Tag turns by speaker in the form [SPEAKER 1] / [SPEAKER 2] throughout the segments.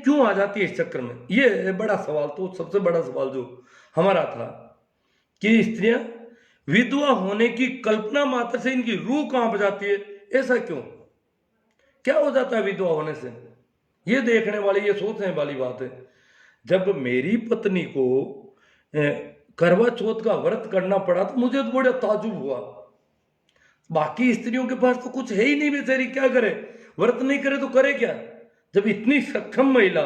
[SPEAKER 1] क्यों आ जाती है इस चक्कर में? ये बड़ा सवाल, तो सबसे बड़ा सवाल जो हमारा था कि स्त्रियां विधवा होने की कल्पना मात्र से इनकी रूह कांप जाती है। ऐसा क्यों? क्या हो जाता है विधवा होने से? ये देखने वाली, ये सोचने वाली बात है। जब मेरी पत्नी को करवा चौथ का व्रत करना पड़ा तो मुझे तो बड़ा ताजुब हुआ। बाकी स्त्रियों के पास तो कुछ है ही नहीं, बेचारी क्या करे? व्रत नहीं करे तो करे क्या? जब इतनी सक्षम महिला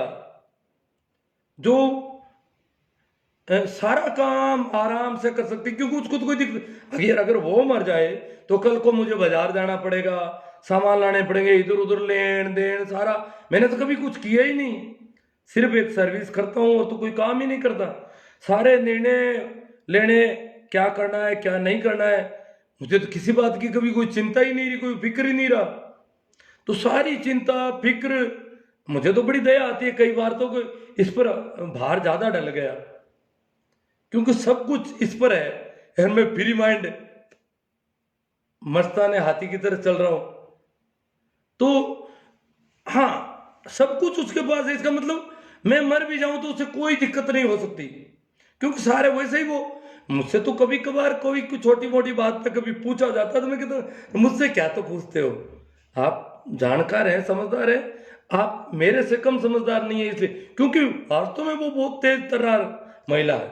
[SPEAKER 1] जो सारा काम आराम से कर सकती, क्योंकि उसको तो कोई दिक्कत, अगर वो मर जाए तो कल को मुझे बाजार जाना पड़ेगा, सामान लाने पड़ेंगे, इधर उधर लेन देन सारा। मैंने तो कभी कुछ किया ही नहीं, सिर्फ एक सर्विस करता हूँ और तो कोई काम ही नहीं करता। सारे निर्णय लेने, क्या करना है क्या नहीं करना है, मुझे तो किसी बात की कभी कोई चिंता ही नहीं रही, कोई फिक्र ही नहीं रहा। तो सारी चिंता फिक्र, मुझे तो बड़ी दया आती है कई बार तो इस पर भार ज्यादा डल गया, क्योंकि सब कुछ इस पर है और मैं फ्री माइंड मस्ताने हाथी की तरह चल रहा हूं। तो हाँ, सब कुछ उसके पास है, इसका मतलब मैं मर भी जाऊं तो उसे कोई दिक्कत नहीं हो सकती, क्योंकि सारे वैसे ही वो। मुझसे तो कभी कभार कोई छोटी मोटी बात पे कभी पूछा जाता तो मैं कहता, मुझसे क्या तो पूछते हो, आप जानकार हैं, समझदार हैं, आप मेरे से कम समझदार नहीं है इसलिए। क्योंकि वास्तव में वो बहुत तेज तर्रार महिला है,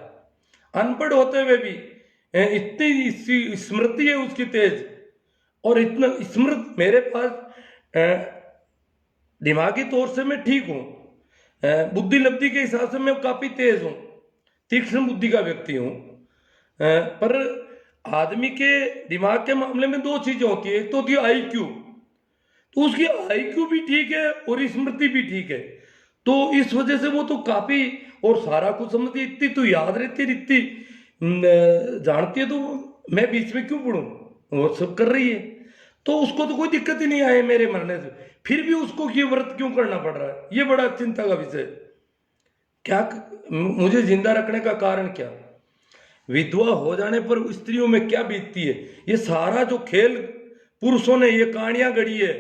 [SPEAKER 1] अनपढ़ होते हुए भी इतनी स्मृति है उसकी तेज, और इतना स्मृत मेरे पास दिमागी तौर से मैं ठीक हूँ, बुद्धि लब्धि के हिसाब से मैं काफी तेज हूँ, तीक्ष्ण बुद्धि का व्यक्ति हूँ। पर आदमी के दिमाग के मामले में दो चीजें होती है, एक तो होती है आईक्यू, तो उसकी आईक्यू भी ठीक है और स्मृति भी ठीक है, तो इस वजह से वो तो काफी, और सारा कुछ समझती है, इतनी तो याद रहती है, इतनी जानती है, तो मैं बीच में क्यों पढ़ूं, वो सब कर रही है, तो उसको तो कोई दिक्कत ही नहीं आए मेरे मरने से, फिर भी उसको ये व्रत क्यों करना पड़ रहा है, ये बड़ा चिंता का विषय। क्या मुझे जिंदा रखने का कारण क्या? विधवा हो जाने पर स्त्रियों में क्या बीतती है? ये सारा जो खेल पुरुषों ने, ये कहानियां गढ़ी है,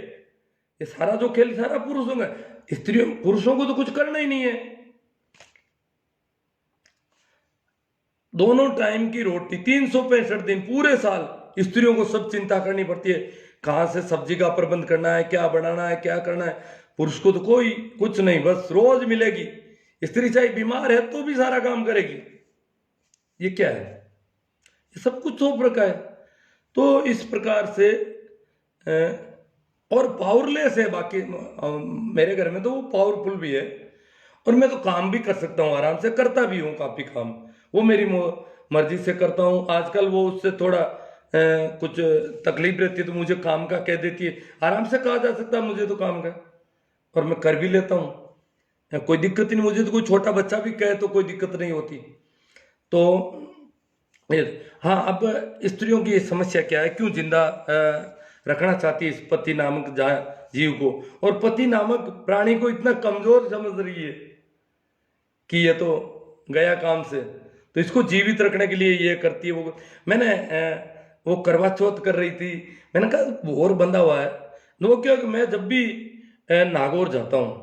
[SPEAKER 1] ये सारा जो खेल सारा पुरुषों का, स्त्रियों पुरुषों को तो कुछ करना ही नहीं है। दोनों टाइम की रोटी 365 दिन पूरे साल स्त्रियों को सब चिंता करनी पड़ती है, कहां से सब्जी का प्रबंध करना है, क्या बनाना है, क्या करना है। पुरुष को तो कोई कुछ नहीं, बस रोज मिलेगी। स्त्री चाहे बीमार है तो भी सारा काम करेगी। ये क्या है? ये सब कुछ तो प्रकार है। तो इस प्रकार से और पावरलेस है। बाकी मेरे घर में तो वो पावरफुल भी है, और मैं तो काम भी कर सकता हूँ, आराम से करता भी हूँ काफी काम, वो मेरी मर्जी से करता हूँ। आजकल वो उससे थोड़ा कुछ तकलीफ रहती है तो मुझे काम का कह देती है, आराम से कहा जा सकता है मुझे तो काम का, और मैं कर भी लेता हूँ, कोई दिक्कत ही नहीं। मुझे तो कोई छोटा बच्चा भी कहे तो कोई दिक्कत नहीं होती। तो हाँ, अब स्त्रियों की समस्या क्या है, क्यों जिंदा रखना चाहती है इस पति नामक जीव को, और पति नामक प्राणी को इतना कमजोर समझ रही है कि ये तो गया काम से, तो इसको जीवित रखने के लिए ये करती है। मैंने वो करवा चौथ कर रही थी, मैंने कहा और बंधा हुआ है। वो क्या कि मैं जब भी नागौर जाता हूँ,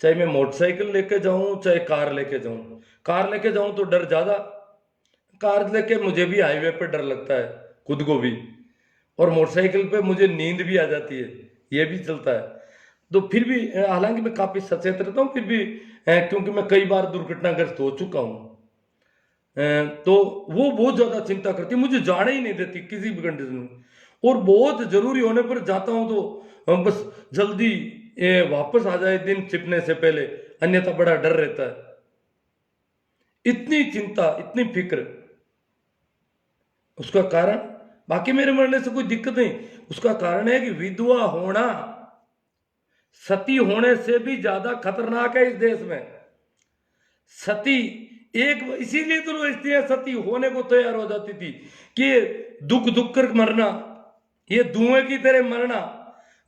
[SPEAKER 1] चाहे मैं मोटरसाइकिल लेके जाऊं चाहे कार लेके जाऊं, कार लेके जाऊं तो डर ज्यादा, कार लेके मुझे भी हाईवे पे डर लगता है खुद को भी, और मोटरसाइकिल पे मुझे नींद भी आ जाती है, ये भी चलता है। तो फिर भी हालांकि मैं काफी सचेत रहता हूँ, फिर भी क्योंकि मैं कई बार दुर्घटनाग्रस्त हो चुका हूँ, तो वो बहुत ज्यादा चिंता करती है, मुझे जाने ही नहीं देती किसी भी कंडीशन में, और बहुत जरूरी होने पर जाता हूँ तो बस जल्दी वापस आ जाए दिन छिपने से पहले, अन्यथा बड़ा डर रहता है। इतनी चिंता, इतनी फिक्र, उसका कारण, बाकी मेरे मरने से कोई दिक्कत नहीं, उसका कारण है कि विधवा होना सती होने से भी ज्यादा खतरनाक है इस देश में। सती एक, इसीलिए तो स्त्रियां सती होने को तैयार हो जाती थी कि दुख दुख कर मरना, ये धुएं की तरह मरना,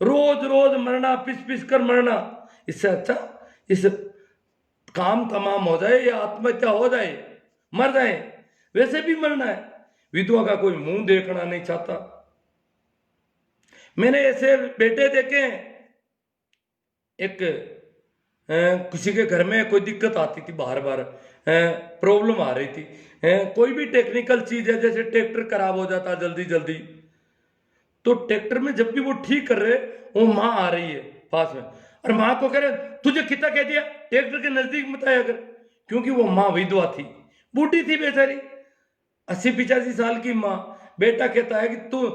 [SPEAKER 1] रोज रोज मरना, पिस पिस कर मरना, इससे अच्छा इस काम तमाम हो जाए या आत्महत्या हो जाए, मर जाए, वैसे भी मरना है। विधवा का कोई मुंह देखना नहीं चाहता। मैंने ऐसे बेटे देखे हैं, एक किसी के घर में कोई दिक्कत आती थी, बार बार प्रॉब्लम आ रही थी, कोई भी टेक्निकल चीज है, जैसे ट्रैक्टर खराब हो जाता जल्दी जल्दी, तो ट्रैक्टर में जब भी वो ठीक कर रहे, वो माँ आ रही है पास में, और माँ को कह रहे तुझे कितना कह दिया ट्रैक्टर के नजदीक मत आया कर, क्योंकि वो माँ विधवा थी, बूढ़ी थी बेचारी, 80-85 साल की माँ। बेटा कहता है कि तू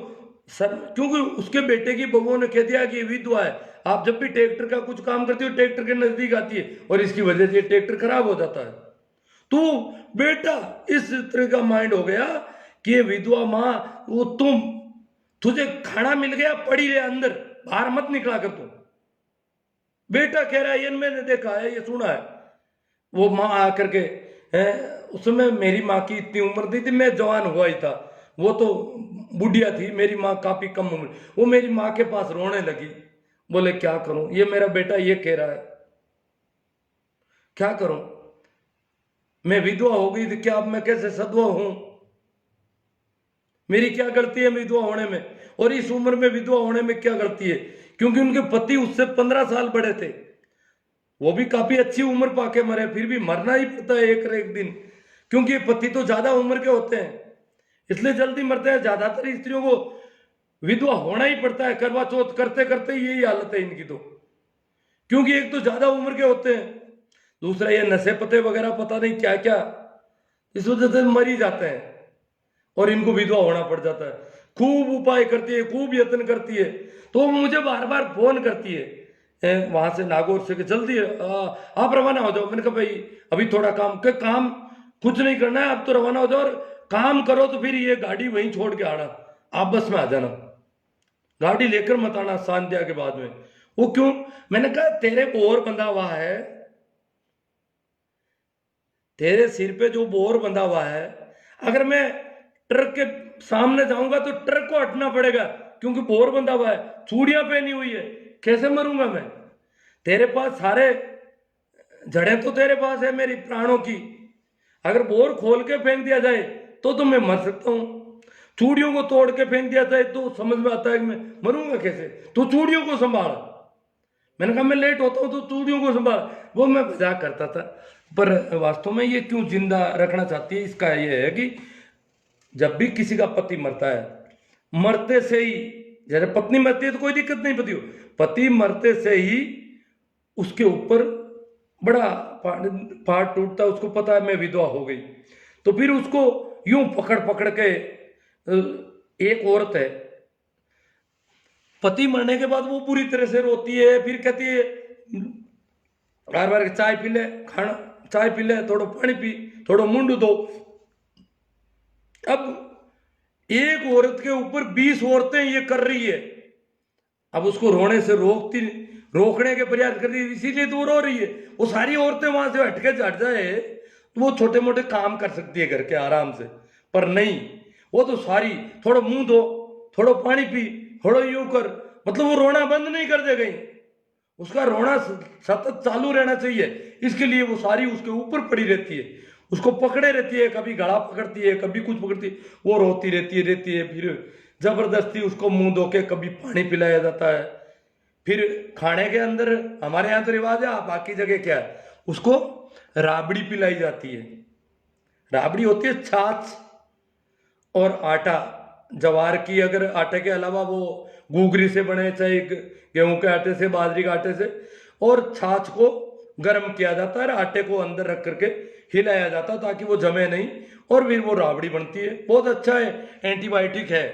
[SPEAKER 1] सर, क्योंकि उसके बेटे की बहू ने कह दिया कि ये विधवा है, आप जब भी ट्रैक्टर का कुछ काम करती हो ट्रैक्टर के नजदीक आती है, और इसकी वजह से ट्रैक्टर खराब हो जाता है। तो बेटा इस तरह का माइंड हो गया कि ये विधवा माँ, वो तुझे खाना मिल गया, पड़ी रहे अंदर, बाहर मत निकला कर तू। बेटा कह रहा है ये मैंने देखा है, ये सुना है। वो माँ आकर के, उस समय मेरी माँ की इतनी उम्र नहीं थी, मैं जवान हुआ ही था, वो तो बुढ़िया थी, मेरी माँ काफी कम उम्र। वो मेरी माँ के पास रोने लगी, बोले क्या करूं, ये मेरा बेटा ये कह रहा है, क्या करूं, मैं विधवा हो गई थी, क्या अब मैं कैसे सधवा हूं, मेरी क्या गलती है विधवा होने में, और इस उम्र में विधवा होने में क्या गलती है, क्योंकि उनके पति उससे 15 साल बड़े थे, वो भी काफी अच्छी उम्र पाके मरे, फिर भी मरना ही पड़ता है एक एक दिन, क्योंकि पति तो ज्यादा उम्र के होते हैं, इसलिए जल्दी मरते हैं। ज्यादातर स्त्रियों को विधवा होना ही पड़ता है, करवा चौथ करते करते यही हालत है इनकी तो, क्योंकि एक तो ज्यादा उम्र के होते हैं, दूसरा ये नशे पते वगैरह पता नहीं क्या क्या, इस वजह से मर ही जाते हैं, और इनको विधवा होना पड़ जाता है। खूब उपाय करती है, खूब यत्न करती है, तो मुझे बार बार फोन करती है वहां से, नागौर से, कि जल्दी आप रवाना हो जाओ। मैंने कहा भाई अभी थोड़ा काम के, काम कुछ नहीं करना है, आप तो रवाना हो जाओ, और काम करो तो फिर ये गाड़ी वहीं छोड़ के आना, आप बस में आ जाना, गाड़ी लेकर मत आना संध्या के बाद में। वो क्यों, मैंने कहा तेरे बोर बंधा हुआ है, तेरे सिर पे जो बोर बंधा हुआ है, अगर मैं ट्रक के सामने जाऊंगा तो ट्रक को हटना पड़ेगा, क्योंकि बोर बंधा हुआ है, चूड़ियां पहनी हुई है, कैसे मरूंगा मैं। तेरे पास सारे जड़ें तो तेरे पास है मेरी प्राणों की, अगर बोर खोल के फेंक दिया जाए तो मैं मर सकता हूं, चूड़ियों को तोड़ के फेंक दिया जाए तो समझ में आता है कि मैं मरूंगा कैसे, तो चूड़ियों को संभाल। मैंने कहा मैं लेट होता हूं तो चूड़ियों को संभाल। वो मैं मजाक करता था, पर वास्तव में ये क्यों जिंदा रखना चाहती है, इसका ये है कि जब भी किसी का पति मरता है, मरते से ही, जैसे पत्नी मरती है तो कोई दिक्कत नहीं, पति मरते से ही उसके ऊपर बड़ा पार्ट टूटता है, उसको पता है मैं विधवा हो गई, तो फिर उसको यूं पकड़ पकड़ के, एक औरत है, पति मरने के बाद वो पूरी तरह से रोती है, फिर कहती है बार बार चाय पी ले, खाना चाय पी ले, थोड़ा पानी पी, थोड़ा मुंड दो। अब एक औरत के ऊपर 20 औरतें ये कर रही है, अब उसको रोने से रोकने के प्रयास कर रही है, इसीलिए तो वो रो रही है। वो सारी औरतें वहां से हटके हट जाए तो वो छोटे मोटे काम कर सकती है घर के आराम से, पर नहीं, वो तो सारी, थोड़ा मुंह धो, थोड़ा पानी पी, थोड़ा यूं कर, मतलब वो रोना बंद नहीं कर दे गई, उसका रोना सतत चालू रहना चाहिए, इसके लिए वो सारी उसके ऊपर पड़ी रहती है, उसको पकड़े रहती है, कभी गला पकड़ती है, कभी कुछ पकड़ती है, वो रोती रहती है, फिर जबरदस्ती उसको मुंह धो के कभी पानी पिलाया जाता है, फिर खाने के अंदर, हमारे यहाँ तो रिवाज है, बाकी जगह क्या है, उसको राबड़ी पिलाई जाती है। राबड़ी होती है छाछ और आटा, जवार की, अगर आटे के अलावा वो घूगरी से बने, चाहे गेहूं के आटे से, बाजरी के आटे से, और छाछ को गर्म किया जाता है, आटे को अंदर रख करके हिलाया जाता है ताकि वो जमे नहीं, और फिर वो राबड़ी बनती है। बहुत अच्छा है, एंटीबायोटिक है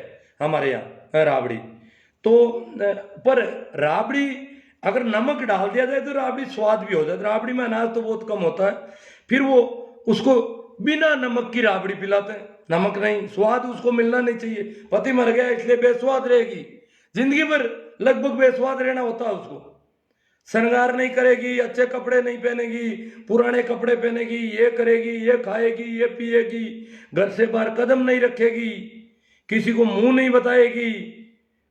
[SPEAKER 1] हमारे यहाँ राबड़ी तो। पर राबड़ी अगर नमक डाल दिया जाए तो राबड़ी स्वाद भी हो जाता है, राबड़ी में अनाज तो बहुत कम होता है, फिर वो उसको बिना नमक की राबड़ी पिलाते हैं, नमक नहीं, स्वाद उसको मिलना नहीं चाहिए, पति मर गया इसलिए बेस्वाद रहेगी, जिंदगी भर लगभग बेस्वाद रहना होता है उसको, श्रृंगार नहीं करेगी, अच्छे कपड़े नहीं पहनेगी, पुराने कपड़े पहनेगी, ये करेगी, ये खाएगी, ये पिएगी, घर से बाहर कदम नहीं रखेगी, किसी को मुंह नहीं बताएगी,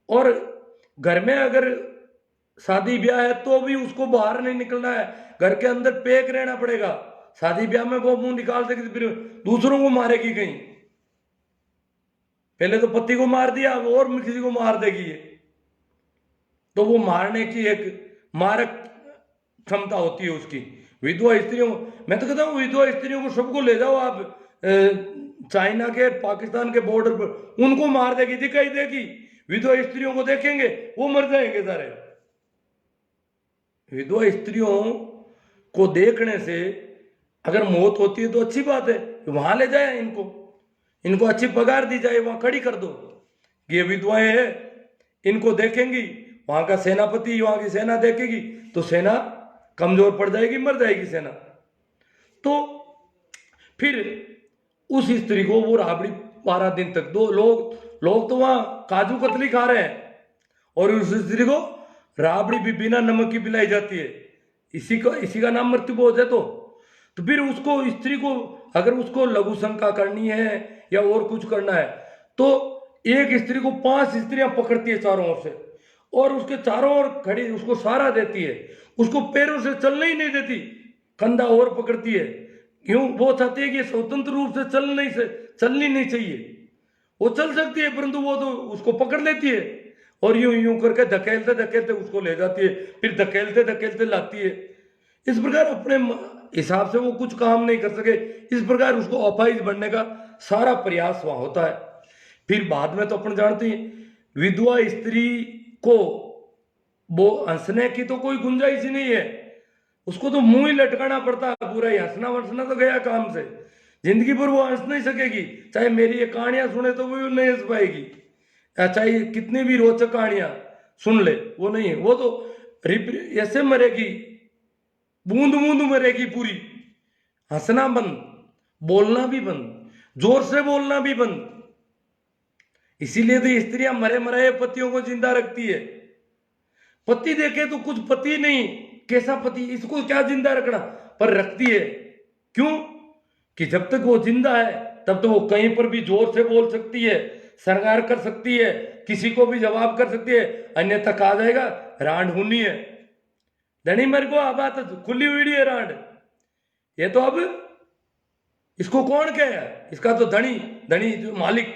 [SPEAKER 1] और घर में अगर शादी ब्याह है तो भी उसको बाहर नहीं निकलना है, घर के अंदर पैक रहना पड़ेगा। शादी ब्याह में वो मुंह निकाल देगी फिर दूसरों को मारेगी कहीं, पहले तो पति को मार दिया, अब और किसी को मार देगी ये, तो वो मारने की एक मारक क्षमता होती है उसकी। विधवा स्त्रियों, मैं तो कहता हूँ विधवा स्त्रियों को सबको ले जाओ आप चाइना के पाकिस्तान के बॉर्डर पर, उनको मार देगी, दिखाई देगी। विधवा स्त्रियों को देखेंगे वो मर जाएंगे सारे। विधवा स्त्रियों को देखने से अगर मौत होती है तो अच्छी बात है, वहां ले जाए इनको, इनको अच्छी पगार दी जाए, वहां खड़ी कर दो। ये विधवाएं हैं, इनको देखेंगी वहां का सेनापति, वहां की सेना देखेगी तो सेना कमजोर पड़ जाएगी, मर जाएगी सेना। तो फिर उस स्त्री को वो राबड़ी 12 दिन तक, दो लोग तो वहां काजू कतली खा रहे हैं और उस स्त्री को राबड़ी भी बिना नमक की पिलाई जाती है। इसी का नाम मृत्यु भोज है। तो फिर उसको, स्त्री को अगर उसको लघु शंका करनी है या और कुछ करना है तो एक स्त्री को 5 स्त्रियां पकड़ती है चारों ओर से, और उसके चारों ओर खड़ी उसको सहारा देती है, उसको पैरों से चलने ही नहीं देती, कंधा और पकड़ती है। क्यों? वो चाहती है कि स्वतंत्र रूप से चलनी नहीं चाहिए। वो चल सकती है परंतु वो तो उसको पकड़ लेती है और यूं यूं करके धकेलते धकेलते उसको ले जाती है, फिर धकेलते धकेलते लाती है। इस प्रकार अपने हिसाब से वो कुछ काम नहीं कर सके, इस प्रकार उसको अपाहिज बनने का सारा प्रयास वहां होता है। फिर बाद में तो अपन जानते हैं विधवा स्त्री को वो हंसने की तो कोई गुंजाइश ही नहीं है, उसको तो मुंह ही लटकाना पड़ता है पूरा ही। हंसना वंसना तो गया काम से, जिंदगी भर वो हंस नहीं सकेगी। चाहे मेरी ये कहानियां सुने तो वो नहीं हंस पाएगी, चाहे कितनी भी रोचक कहानियां सुन ले वो नहीं है। वो तो ऐसे मरेगी, बूंद बूंद मरेगी पूरी। हंसना बंद, बोलना भी बंद, जोर से बोलना भी बंद। इसीलिए तो स्त्रियां मरे मराए पतियों को जिंदा रखती है। पति देखे तो कुछ पति नहीं, कैसा पति, इसको क्या जिंदा रखना, पर रखती है। क्यों? कि जब तक वो जिंदा है तब तो वो कहीं पर भी जोर से बोल सकती है, श्रृंगार कर सकती है, किसी को भी जवाब कर सकती है। अन्यथा कहा जाएगा रांड हुनी है, धनी मेरे को अब बात खुली हुई है रांड। ये तो अब इसको कौन कहे? इसका तो धनी जो मालिक,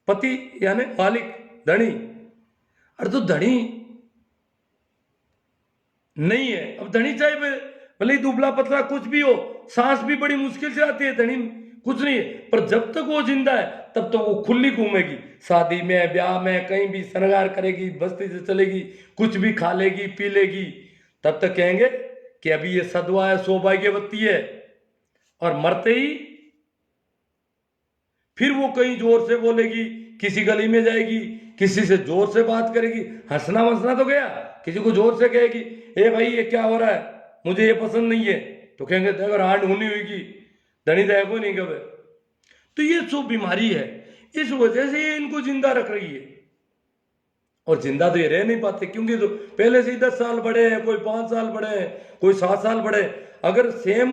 [SPEAKER 1] पति यानी मालिक, धनी। अरे तो धनी नहीं है। अब धनी चाहे भले ही दुबला पतला कुछ भी हो, सांस भी बड़ी मुश्किल से आती है, धनी कुछ नहीं है, पर जब तक वो जिंदा है तब तक वो खुली घूमेगी, शादी में ब्याह में कहीं भी श्रृंगार करेगी, बस्ती से चलेगी, कुछ भी खा लेगी पी लेगी। तब तक कहेंगे कि अभी ये सदवा है, सौभाग्यवती है। और मरते ही फिर वो कहीं जोर से बोलेगी, किसी गली में जाएगी, किसी से जोर से बात करेगी। हंसना वंसना तो गया, किसी को जोर से कहेगी ए भाई ये क्या हो रहा है, मुझे ये पसंद नहीं है, तो कहेंगे देखो रांड होनी हुई, धनी देखो नहीं कभी। तो ये जो बीमारी है इस वजह से ये इनको जिंदा रख रही है। और जिंदा तो ये रह नहीं पाते, क्योंकि तो पहले से ही 10 साल बड़े हैं, कोई 5 साल बड़े हैं, कोई 7 साल बड़े हैं। अगर सेम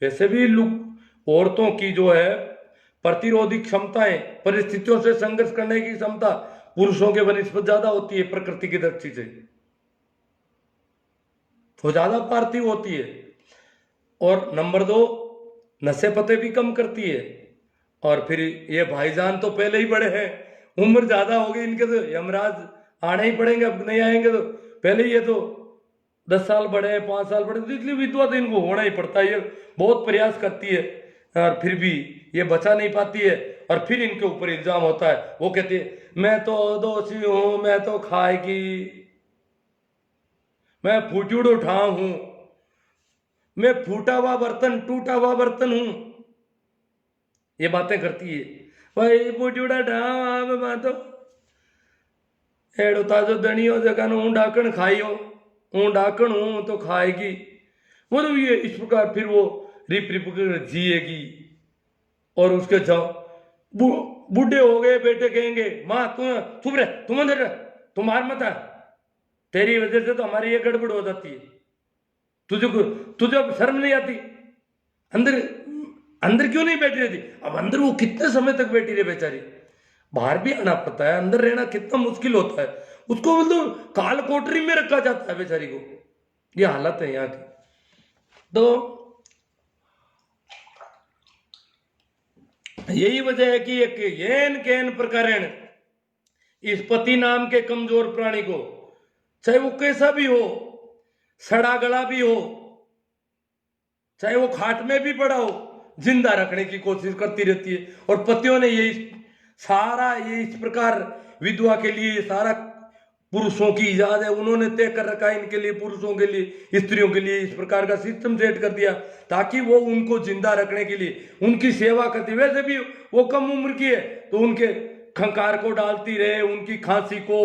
[SPEAKER 1] वैसे भी औरतों की जो है प्रतिरोधी क्षमताएं, परिस्थितियों से संघर्ष करने की क्षमता पुरुषों के बनिस्बत ज्यादा होती है, प्रकृति की दृष्टि से वो ज्यादा पार्थिव होती है। और नंबर 2, नशे पते भी कम करती है। और फिर ये भाईजान तो पहले ही बड़े हैं, उम्र ज्यादा हो गई इनके, तो यमराज आने ही पड़ेंगे, अब नहीं आएंगे तो पहले ही ये तो 10 साल बड़े हैं, 5 साल बड़े, तो इसलिए विधवा तो इनको होना ही पड़ता है। ये बहुत प्रयास करती है और फिर भी ये बचा नहीं पाती है। और फिर इनके ऊपर इल्जाम होता है, वो कहती है मैं तो दोषी हूं, मैं तो खाएगी, मैं फूटूड़ उठा हूं, मैं फूटा हुआ बर्तन, टूटा हुआ बर्तन हूं। ये बातें करती है भाई, फूटूड़ा ढाव मैं तो एड़ो ताजो दनियो जगह हूं डाकण खाइयो, हूं डाकण हूं तो खाएगी। मतलब ये इस प्रकार फिर वो रिप रिप कर जिएगी। और उसके बूढ़े हो गए बेटे कहेंगे माँ तुम चुप रहे, तुम अंदर रह, तुम मार मत आ, तेरी वजह से तो हमारी ये गड़बड़ हो जाती है, तुझे अब शर्म नहीं आती, अंदर क्यों नहीं बैठी रहती? अब अंदर वो कितने समय तक बैठी रहे बेचारी, बाहर भी आना पड़ता है, अंदर रहना कितना मुश्किल होता है, उसको मतलब काल कोठरी में रखा जाता है बेचारी को। ये हालत है यहाँ की। तो यही वजह है कि एक येन केन प्रकरण इस पति नाम के कमजोर प्राणी को, चाहे वो कैसा भी हो, सड़ा गला भी हो, चाहे वो खाट में भी पड़ा हो, जिंदा रखने की कोशिश करती रहती है। और पतियों ने ये इस प्रकार विधवा के लिए ये सारा पुरुषों की इजाजत है, उन्होंने तय कर रखा है इनके लिए, पुरुषों के लिए, स्त्रियों के लिए इस प्रकार का सिस्टम सेट कर दिया ताकि वो उनको जिंदा रखने के लिए उनकी सेवा करती। वैसे भी वो कम उम्र की है तो उनके खंकार को डालती रहे, उनकी खांसी को,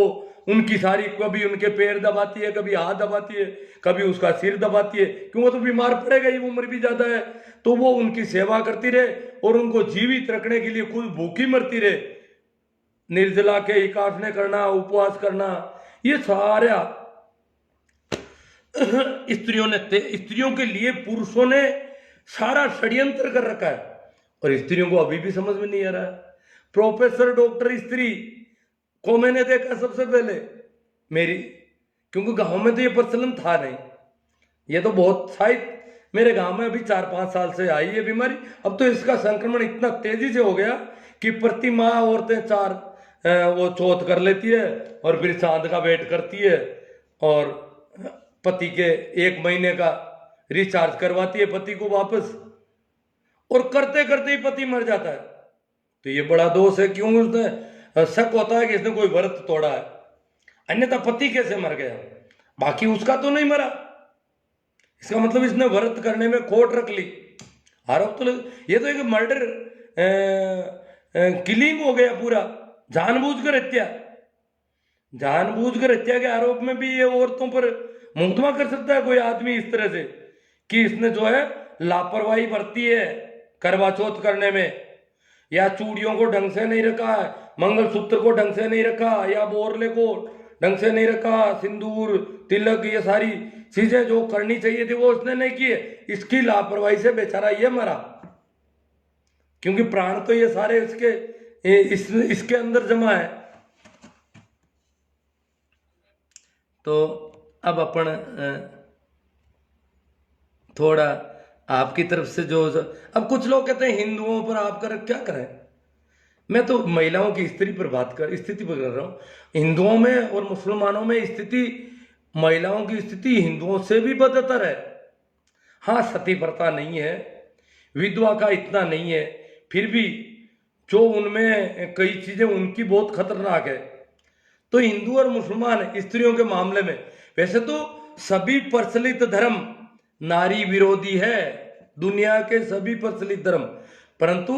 [SPEAKER 1] उनकी सारी, कभी उनके पैर दबाती है, कभी हाथ दबाती है, कभी उसका सिर दबाती है, क्यों वो तो बीमार पड़ेगा ही, उम्र भी ज्यादा है। तो वो उनकी सेवा करती रहे और उनको जीवित रखने के लिए खुद भूखी मरती रहे, निर्जला के एकादशी करना, उपवास करना, ये सारा स्त्रियों के लिए पुरुषों ने सारा षड्यंत्र कर रखा है और स्त्रियों को अभी भी समझ में नहीं आ रहा है। प्रोफेसर डॉक्टर स्त्री को मैंने देखा सबसे पहले मेरी, क्योंकि गांव में तो ये प्रचलन था नहीं, ये तो बहुत शायद मेरे गांव में अभी 4-5 साल से आई है बीमारी। अब तो इसका संक्रमण इतना तेजी से हो गया कि प्रति माह औरतें 4 वो चौथ कर लेती है और फिर चांद का वेट करती है और पति के 1 महीने का रिचार्ज करवाती है पति को वापस, और करते करते ही पति मर जाता है। तो ये बड़ा दोष है। क्यों? उसने शक होता है कि इसने कोई व्रत तोड़ा है, अन्यथा पति कैसे मर गया, बाकी उसका तो नहीं मरा, इसका मतलब इसने व्रत करने में खोट रख ली। आरोप तो ये तो एक मर्डर किलिंग हो गया पूरा, जानबूझकर हत्या के आरोप में भी ये औरतों पर मुकदमा कर सकता है कोई आदमी इस तरह से कि इसने जो है लापरवाही बरती है करवा चौथ करने में, या चूड़ियों को ढंग से नहीं रखा, मंगलसूत्र को ढंग से नहीं रखा, या बोरले को ढंग से नहीं रखा, सिंदूर तिलक ये सारी चीजें जो करनी चाहिए थी वो उसने नहीं की है। इसकी लापरवाही से बेचारा ये मरा, क्योंकि प्राण तो ये सारे इसके अंदर जमा है। तो अब अपन थोड़ा आपकी तरफ से जो अब कुछ लोग कहते हैं हिंदुओं पर आप क्या करें, मैं तो महिलाओं की स्थिति पर कर रहा हूं। हिंदुओं में और मुसलमानों में स्थिति, महिलाओं की स्थिति हिंदुओं से भी बदतर है। हाँ, सती प्रथा नहीं है, विधवा का इतना नहीं है, फिर भी जो उनमें कई चीजें उनकी बहुत खतरनाक है। तो हिंदू और मुसलमान स्त्रियों के मामले में वैसे तो सभी प्रचलित धर्म नारी विरोधी है, दुनिया के सभी प्रचलित धर्म, परंतु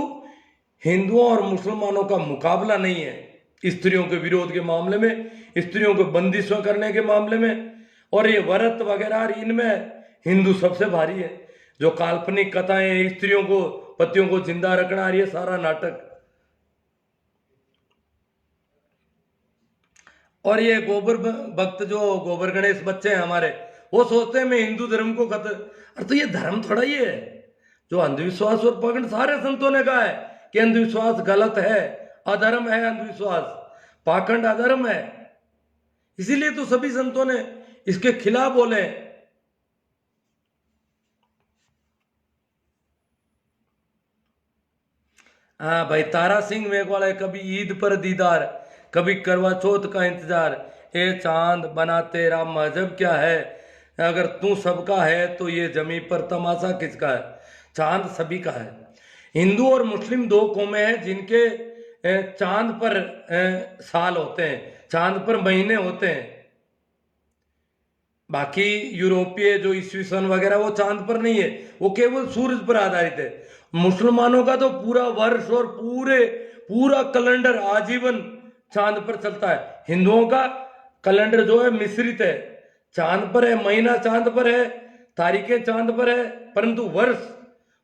[SPEAKER 1] हिंदुओं और मुसलमानों का मुकाबला नहीं है स्त्रियों के विरोध के मामले में, स्त्रियों को बंदिशों करने के मामले में। और ये व्रत वगैरह इनमें हिंदू सबसे भारी है। जो काल्पनिक कथाएं स्त्रियों को, पतियों को जिंदा रखना, ये सारा नाटक। और ये गोबर भक्त जो गोबर गणेश बच्चे हैं हमारे, वो सोचते हैं मैं हिंदू धर्म को अरे तो ये धर्म थोड़ा ही है जो अंधविश्वास और पाखंड। सारे संतों ने कहा है कि अंधविश्वास गलत है, अधर्म है अंधविश्वास, पाखंड अधर्म है। इसीलिए तो सभी संतों ने इसके खिलाफ बोले। हाँ भाई, तारा सिंह मेघवाला, कभी ईद पर दीदार, कभी करवा चौथ का इंतजार, ए चांद बना तेरा मजहब क्या है, अगर तू सबका है तो ये जमी पर तमाशा किसका है। चांद सभी का है। हिंदू और मुस्लिम 2 कौमें हैं जिनके चांद पर साल होते हैं, चांद पर महीने होते हैं। बाकी यूरोपीय जो ईस्वी सन वगैरह वो चांद पर नहीं है, वो केवल सूरज पर आधारित है। मुसलमानों का तो पूरा वर्ष और पूरा कैलेंडर आजीवन चांद पर चलता है। हिंदुओं का कैलेंडर जो है मिश्रित है, चांद पर है, महीना चांद पर है, तारीखें चांद पर है, परंतु वर्ष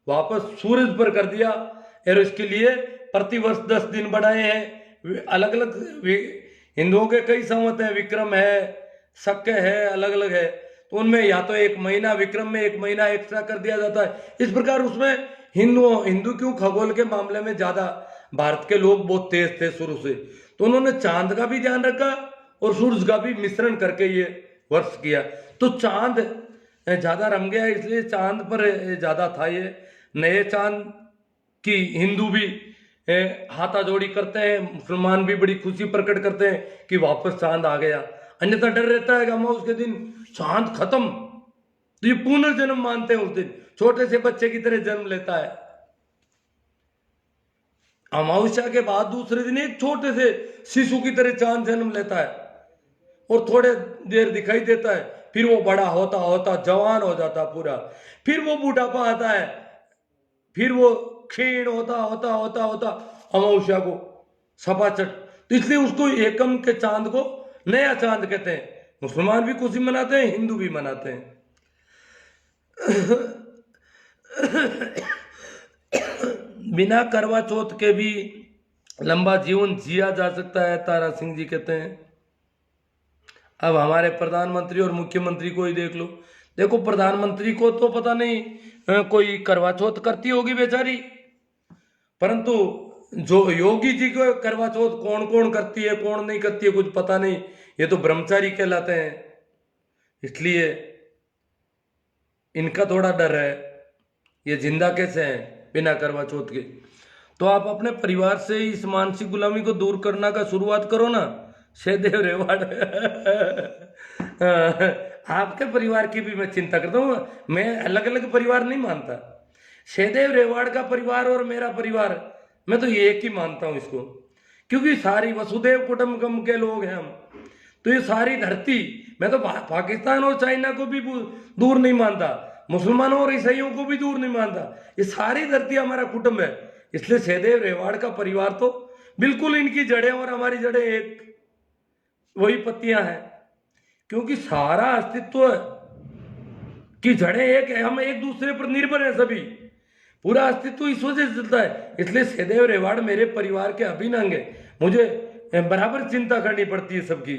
[SPEAKER 1] वापस सूरज पर कर दिया। और इसके लिए प्रतिवर्ष 10 दिन बढ़ाए हैं। अलग अलग हिंदुओं के कई संवत हैं, विक्रम है, शक है, अलग अलग है। तो उनमें या तो 1 महीना विक्रम में 1 महीना एक्स्ट्रा कर दिया जाता है। इस प्रकार उसमें हिंदू क्यों खगोल के मामले में ज्यादा, भारत के लोग बहुत तेज थे शुरू से, तो उन्होंने चांद का भी ध्यान रखा और सूरज का भी मिश्रण करके ये वर्ष किया। तो चांद ज्यादा रम गया, इसलिए चांद पर ज्यादा था ये। नए चांद की हिंदू भी हाथाजोड़ी करते हैं, मुसलमान भी बड़ी खुशी प्रकट करते हैं कि वापस चांद आ गया। अन्यथा डर रहता है कि अमावस के दिन चांद खत्म, तो ये पुनर्जन्म मानते हैं उस दिन, छोटे से बच्चे की तरह जन्म लेता है। अमावस्या के बाद दूसरे दिन एक छोटे से शिशु की तरह चांद जन्म लेता है और थोड़े देर दिखाई देता है, फिर वो बड़ा होता होता जवान हो जाता पूरा, फिर वो बुढ़ापा आता है, फिर वो क्षीण होता होता होता होता अमावस्या को सपाचट। तो इसलिए उसको एकम के चांद को नया चांद कहते हैं। मुसलमान भी खुशी मनाते हैं, हिंदू भी मनाते हैं। बिना करवा चौथ के भी लंबा जीवन जिया जा सकता है, तारा सिंह जी कहते हैं। अब हमारे प्रधानमंत्री और मुख्यमंत्री को ही देख लो। देखो प्रधानमंत्री को तो पता नहीं कोई करवा चौथ करती होगी बेचारी, परंतु जो योगी जी को करवा चौथ कौन कौन करती है कौन नहीं करती है कुछ पता नहीं, ये तो ब्रह्मचारी कहलाते हैं। इसलिए इनका थोड़ा डर है, ये जिंदा कैसे हैं बिना करवा चौथ के। तो आप अपने परिवार से इस मानसिक गुलामी को दूर करना का शुरुआत करो ना, सहदेव रेवाड़। आपके परिवार की भी मैं चिंता करता हूँ, मैं अलग अलग परिवार नहीं मानता। सहदेव रेवाड़ का परिवार और मेरा परिवार मैं तो एक ही मानता हूँ इसको, क्योंकि सारी वसुदेव कुटुंबकम के लोग हैं हम। तो ये सारी धरती, मैं तो पाकिस्तान और चाइना को भी दूर नहीं मानता, मुसलमानों और ईसाइयों को भी दूर नहीं मानता, ये सारी धरती हमारा कुटुंब है। इसलिए सहदेव रेवाड़ का परिवार तो बिल्कुल इनकी जड़ें और हमारी जड़ें एक वही पत्तियां हैं, क्योंकि सारा अस्तित्व की जड़ें एक है, हम एक दूसरे पर निर्भर हैं सभी, पूरा अस्तित्व इस वजह से चलता है। इसलिए सहदेव रेवाड़ मेरे परिवार के अभिन्न अंग है, मुझे बराबर चिंता करनी पड़ती है सबकी।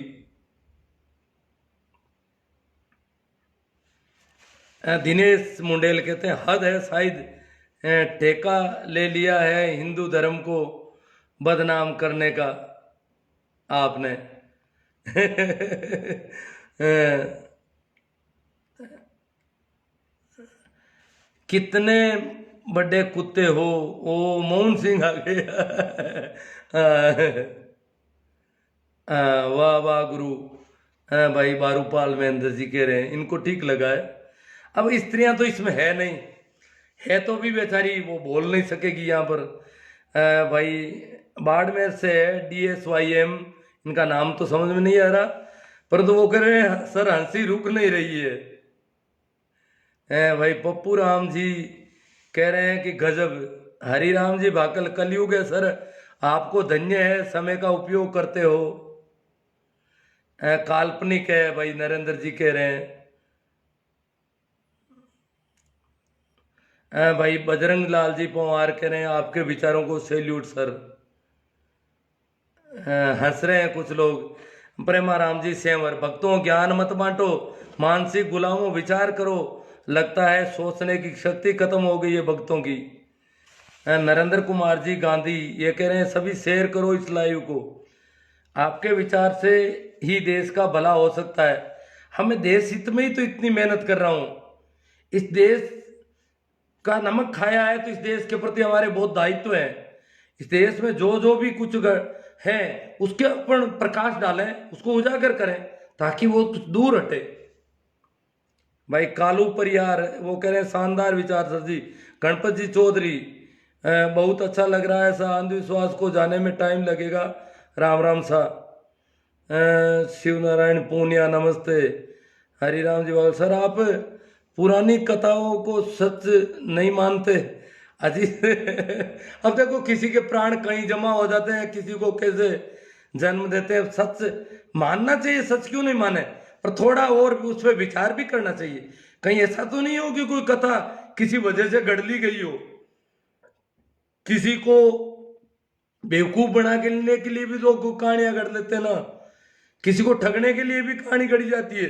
[SPEAKER 1] दिनेश मुंडेल कहते हैं हद है शायद, ठेका ले लिया है हिंदू धर्म को बदनाम करने का आपने। कितने बड़े कुत्ते हो, ओ मोहन सिंह आ गए। वाह वाह गुरु। भाई बारूपाल महेंद्र जी कह रहे हैं इनको ठीक लगा है। अब स्त्रियां तो इसमें है नहीं, है तो भी बेचारी वो बोल नहीं सकेगी यहाँ पर। भाई बाड़मेर से है DSYM, इनका नाम तो समझ में नहीं आ रहा, पर तो वो कह रहे हैं सर हंसी रुक नहीं रही है। भाई पप्पू राम जी कह रहे हैं कि गजब, हरिराम जी भाकल कलयुग है सर, आपको धन्य है समय का उपयोग करते हो। काल्पनिक है भाई नरेंद्र जी कह रहे हैं। भाई बजरंग लाल जी पवार कह रहे हैं आपके विचारों को सैल्यूट सर। हंस रहे हैं कुछ लोग। प्रेमाराम जी सेवर, भक्तों ज्ञान मत बांटो, मानसिक गुलामों विचार करो, लगता है सोचने की शक्ति खत्म हो गई है भक्तों की। नरेंद्र कुमार जी गांधी ये कह रहे हैं सभी शेयर करो इस लाइव को, आपके विचार से ही देश का भला हो सकता है। हमें देश हित में ही तो इतनी मेहनत कर रहा हूं, इस देश का नमक खाया है तो इस देश के प्रति हमारे बहुत दायित्व है। इस देश में जो जो भी कुछ है उसके ऊपर प्रकाश डालें, उसको उजागर करें ताकि वो कुछ दूर हटे। भाई कालू परियार वो कह रहे हैं शानदार विचार सर जी। गणपत जी चौधरी बहुत अच्छा लग रहा है, ऐसा अंधविश्वास को जाने में टाइम लगेगा। राम राम सा। शिव नारायण पूनिया नमस्ते। हरिराम जी बाबा सर आप पुरानी कथाओं को सच नहीं मानते अजी। अब देखो किसी के प्राण कहीं जमा हो जाते हैं, किसी को कैसे जन्म देते हैं। सच मानना चाहिए, सच क्यों नहीं माने, पर थोड़ा और उस पर विचार भी करना चाहिए। कहीं ऐसा तो नहीं हो कि कोई कथा किसी वजह से गढ़ ली गई हो, किसी को बेवकूफ बना के लेने के लिए भी लोग कहानियां गढ़ लेते हैं ना, किसी को ठगने के लिए भी कहानी गढ़ी जाती है।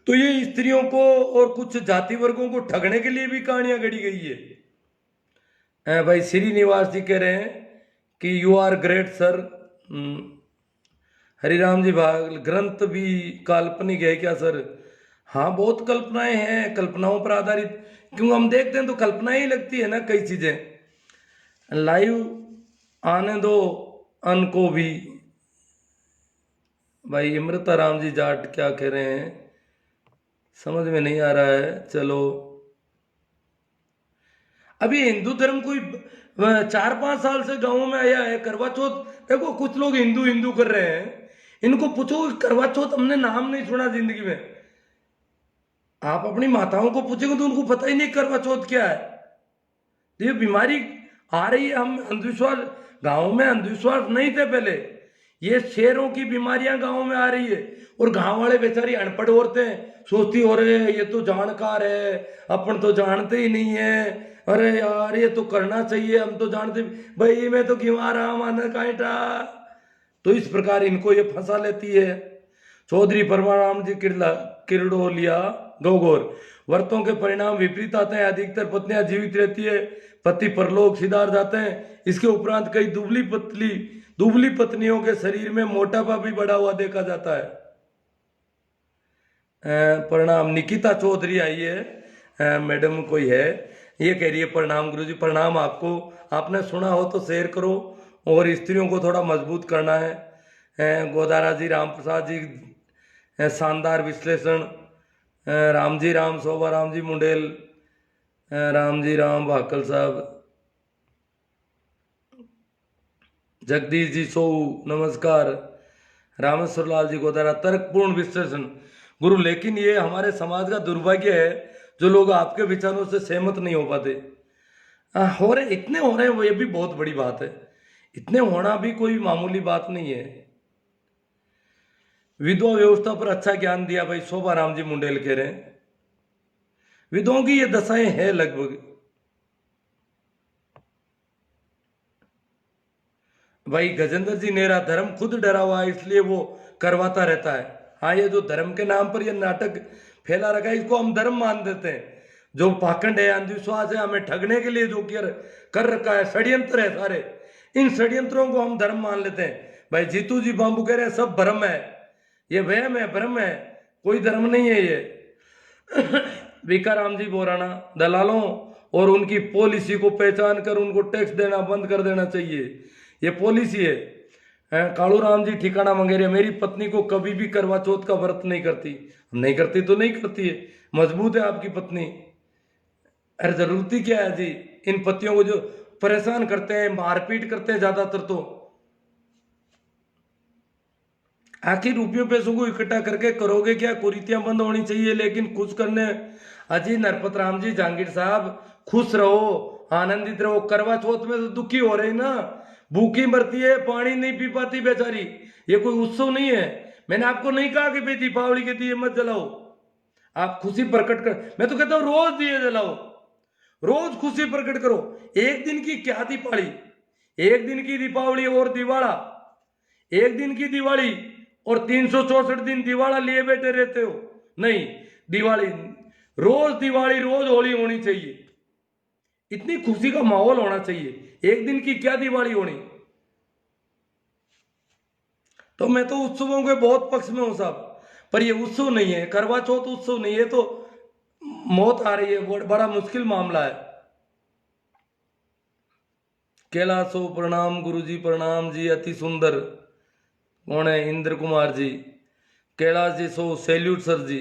[SPEAKER 1] तो ये स्त्रियों को और कुछ जाति वर्गों को ठगने के लिए भी कहानियां गढ़ी गई है। भाई श्रीनिवास जी कह रहे हैं कि you are great sir. Hariram ji भाग ग्रंथ भी काल्पनिक है क्या सर? हाँ बहुत कल्पनाएं हैं, कल्पनाओं पर आधारित, क्यों हम देखते हैं तो कल्पना ही लगती है ना कई चीजें। लाइव आने दो अन को भी। भाई अमृता राम जी जाट क्या कह रहे हैं? समझ में नहीं आ रहा है। चलो, अभी हिंदू धर्म कोई 4-5 साल से गाँव में आया है। करवा चौथ देखो, कुछ लोग हिंदू हिंदू कर रहे हैं, इनको पूछो करवा चौथ हमने नाम नहीं सुना जिंदगी में। आप अपनी माताओं को पूछेंगे तो उनको पता ही नहीं करवा चौथ क्या है। ये बीमारी आ रही है, हम अंधविश्वास, गाँव में अंधविश्वास नहीं थे पहले, ये शहरों की बीमारियां गाँव में आ रही है। और गाँव वाले बेचारी अनपढ़ औरतें सोचती हो रहे हैं ये तो जानकार है, अपन तो जानते ही नहीं है, अरे यार ये तो करना चाहिए, हम तो जानते भाई, मैं तो क्यों आ रहा माना कांटा। तो इस प्रकार इनको ये फंसा लेती है। चौधरी परमाराम जी किरडोलिया गौगोर, व्रतों के परिणाम विपरीत आते हैं, अधिकतर पत्नियां जीवित रहती है, पति परलोक सिधार जाते हैं। इसके उपरांत कई दुबली पत्नियों के शरीर में मोटापा भी बढ़ा हुआ देखा जाता है। प्रणाम, निकिता चौधरी आई है, मैडम कोई है, ये कह रही है प्रणाम गुरुजी। प्रणाम आपको, आपने सुना हो तो शेयर करो, और स्त्रियों को थोड़ा मजबूत करना है। गोदारा जी, राम प्रसाद जी, शानदार विश्लेषण, राम जी राम, शोभा राम जी मुंडेल, राम जी राम भाकल साहब, जगदीश जी सो नमस्कार, रामेश्वर लाल जी गोदारा, तर्कपूर्ण विश्लेषण गुरु। लेकिन ये हमारे समाज का दुर्भाग्य है, जो लोग आपके विचारों से सहमत नहीं हो पाते। हो रहे, इतने हो रहे हैं, वो ये भी बहुत बड़ी बात है। इतने होना भी कोई मामूली बात नहीं है। विधवा व्यवस्था पर अच्छा ज्ञान दिया भाई, शोभा राम जी मुंडेल कह रहे हैं। विधवाओं की ये दशाएं हैं लगभग। भाई गजेंद्र जी नेहरा, धर्म खुद डरा हुआ है इसलिए वो करवाता रहता है। हाँ, ये जो धर्म के नाम पर ये नाटक फैला रखा है, इसको हम धर्म मान देते हैं। जो पाखंड है, अंधविश्वास है, हमें ठगने के लिए जो कर रखा है, षड्यंत्र है सारे, इन षड्यंत्रों को हम धर्म मान लेते हैं। भाई जीतू जी बाबू कह रहे हैं सब भ्रम है, ये वहम है, भ्रम है, कोई धर्म नहीं है ये। वीकाराम जी बोराना, दलालों और उनकी पॉलिसी को पहचान कर उनको टैक्स देना बंद कर देना चाहिए, ये पॉलिसी है। कालू राम जी ठिकाना मंगेरिया, मेरी पत्नी को कभी भी करवा चौथ का व्रत नहीं करती। नहीं करती तो नहीं करती है, मजबूत है आपकी पत्नी। अरे जरूरती क्या है जी, इन पतियों को जो परेशान करते हैं, मारपीट करते हैं ज्यादातर, तो आखिर रुपयों पैसों को इकट्ठा करके करोगे क्या? कुरीतियां बंद होनी चाहिए, लेकिन खुश करने। अजी नरपत राम जी, जहांगीर साहब, खुश रहो, आनंदित रहो। करवा चौथ में तो दुखी हो रही ना, भूखी मरती है, पानी नहीं पी पाती बेचारी। ये कोई उत्सव नहीं है। मैंने आपको नहीं कहा कि भाई दीपावली के दिए मत जलाओ, आप खुशी प्रकट कर। मैं तो कहता हूं रोज दिए जलाओ, रोज खुशी प्रकट करो। एक दिन की क्या दीपावली, एक दिन की दीपावली और दिवाला, एक दिन की दिवाली और 364 दिन दिवाला लिए बैठे रहते हो। नहीं, दिवाली रोज होली होनी चाहिए, इतनी खुशी का माहौल होना चाहिए। एक दिन की क्या दिवाली होनी। तो मैं तो उत्सवों के बहुत पक्ष में हूं साहब, पर ये उत्सव नहीं है, करवा चौथ उत्सव नहीं है, तो मौत आ रही है, बड़ा मुश्किल मामला है। कैलाशो प्रणाम गुरुजी, प्रणाम जी, अति सुंदर। कौन है? इंद्र कुमार जी, कैलाश जी सो सैल्यूट सर जी,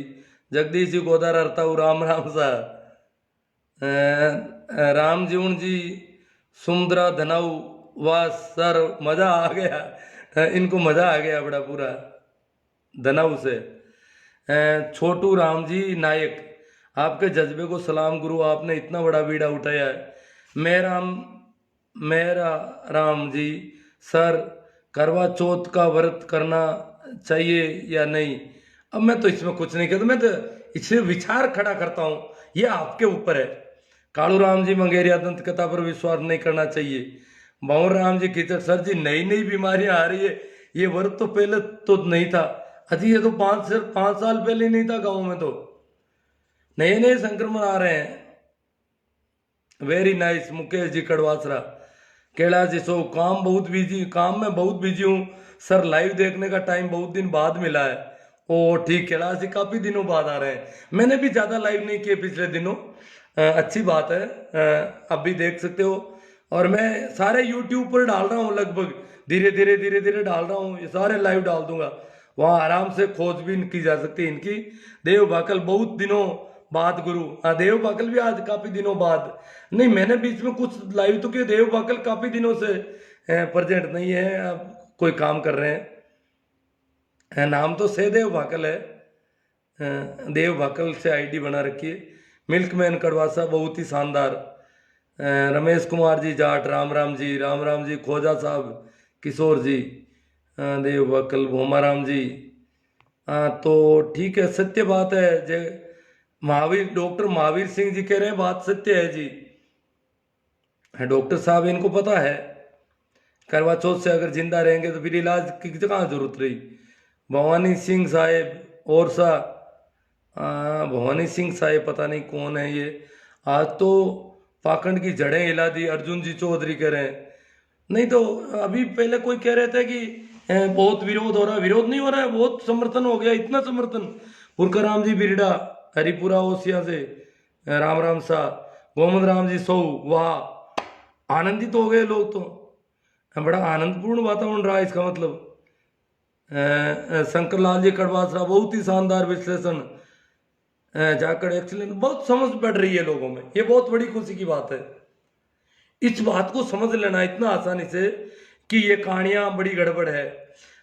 [SPEAKER 1] जगदीश जी गोदार हरताऊ, राम राम साहब, राम जीवन जी, सुंदरा धनाऊ, वाह सर मजा आ गया, इनको मजा आ गया बड़ा पूरा धनाऊ से। छोटू राम जी नायक, आपके जज्बे को सलाम गुरु, आपने इतना बड़ा बीड़ा उठाया है। मेरा राम जी सर, करवा चौथ का व्रत करना चाहिए या नहीं? अब मैं तो इसमें कुछ नहीं कहता, मैं तो इसे विचार खड़ा करता हूं, ये आपके ऊपर है। कालू राम जी मंगेरिया, दंत कथा पर विश्वास नहीं करना चाहिए। बाउर राम जी कीचड़, सर जी नई नई बीमारियां आ रही है, ये व्रत तो पहले तो नहीं था। अजी ये तो 5 साल पहले नहीं था, गाँव में तो नए नए संक्रमण आ रहे हैं। वेरी नाइस मुकेश जी कड़वासरा, कैलाश जी सो काम में बहुत बिजी हूँ सर, लाइव देखने का टाइम बहुत दिन बाद मिला है। ओ ठीक, कैलाश जी काफी दिनों बाद आ रहे हैं, मैंने भी ज्यादा लाइव नहीं किए पिछले दिनों। अच्छी बात है, अब भी देख सकते हो। और मैं सारे यूट्यूब पर डाल रहा हूँ, लगभग धीरे धीरे डाल रहा हूँ, ये सारे लाइव डाल दूंगा। वहाँ आराम से खोजबीन की जा सकती है इनकी। देव भाकल बहुत दिनों बाद गुरु, हाँ देव भाकल भी आज काफी दिनों बाद, नहीं मैंने बीच में कुछ लाइव तो किया, देव भाकल काफी दिनों से प्रेजेंट नहीं है, अब कोई काम कर रहे हैं। नाम तो सहदेव भाकल है, देव भाकल से आईडी बना रखी है। मिल्कमैन कड़वासा बहुत ही शानदार। रमेश कुमार जी जाट, राम राम जी खोजा साहब, किशोर जी, देव भाकल, भोमा राम जी। तो ठीक है, सत्य बात है। जय महावीर, डॉक्टर महावीर सिंह जी कह रहे हैं बात सत्य है जी। डॉक्टर साहब इनको पता है करवा चौथ से अगर जिंदा रहेंगे तो फिर इलाज की कहाँ जरूरत रही। भवानी सिंह साहेब और सा, भवानी सिंह साहेब पता नहीं कौन है ये। आज तो पाखंड की जड़ें हिला दी, अर्जुन जी चौधरी कह रहे हैं। नहीं तो अभी पहले कोई कह रहे थे कि बहुत विरोध हो रहा है, विरोध नहीं हो रहा है, बहुत समर्थन हो गया, इतना समर्थन। पुरकाराम जी बिरडा, हरिपुरा ओसिया से राम राम सा, गोमद राम जी सो, वाह आनंदित हो गए लोग। तो बड़ा आनंदपूर्ण वातावरण रहा इसका मतलब। शंकर लाल जी कड़वासरा, बहुत ही शानदार विश्लेषण, जाकड़ एक्सीलेंट, बहुत समझ बढ़ रही है लोगों में, ये बहुत बड़ी खुशी की बात है। इस बात को समझ लेना इतना आसानी से कि ये कहानियां बड़ी गड़बड़ है।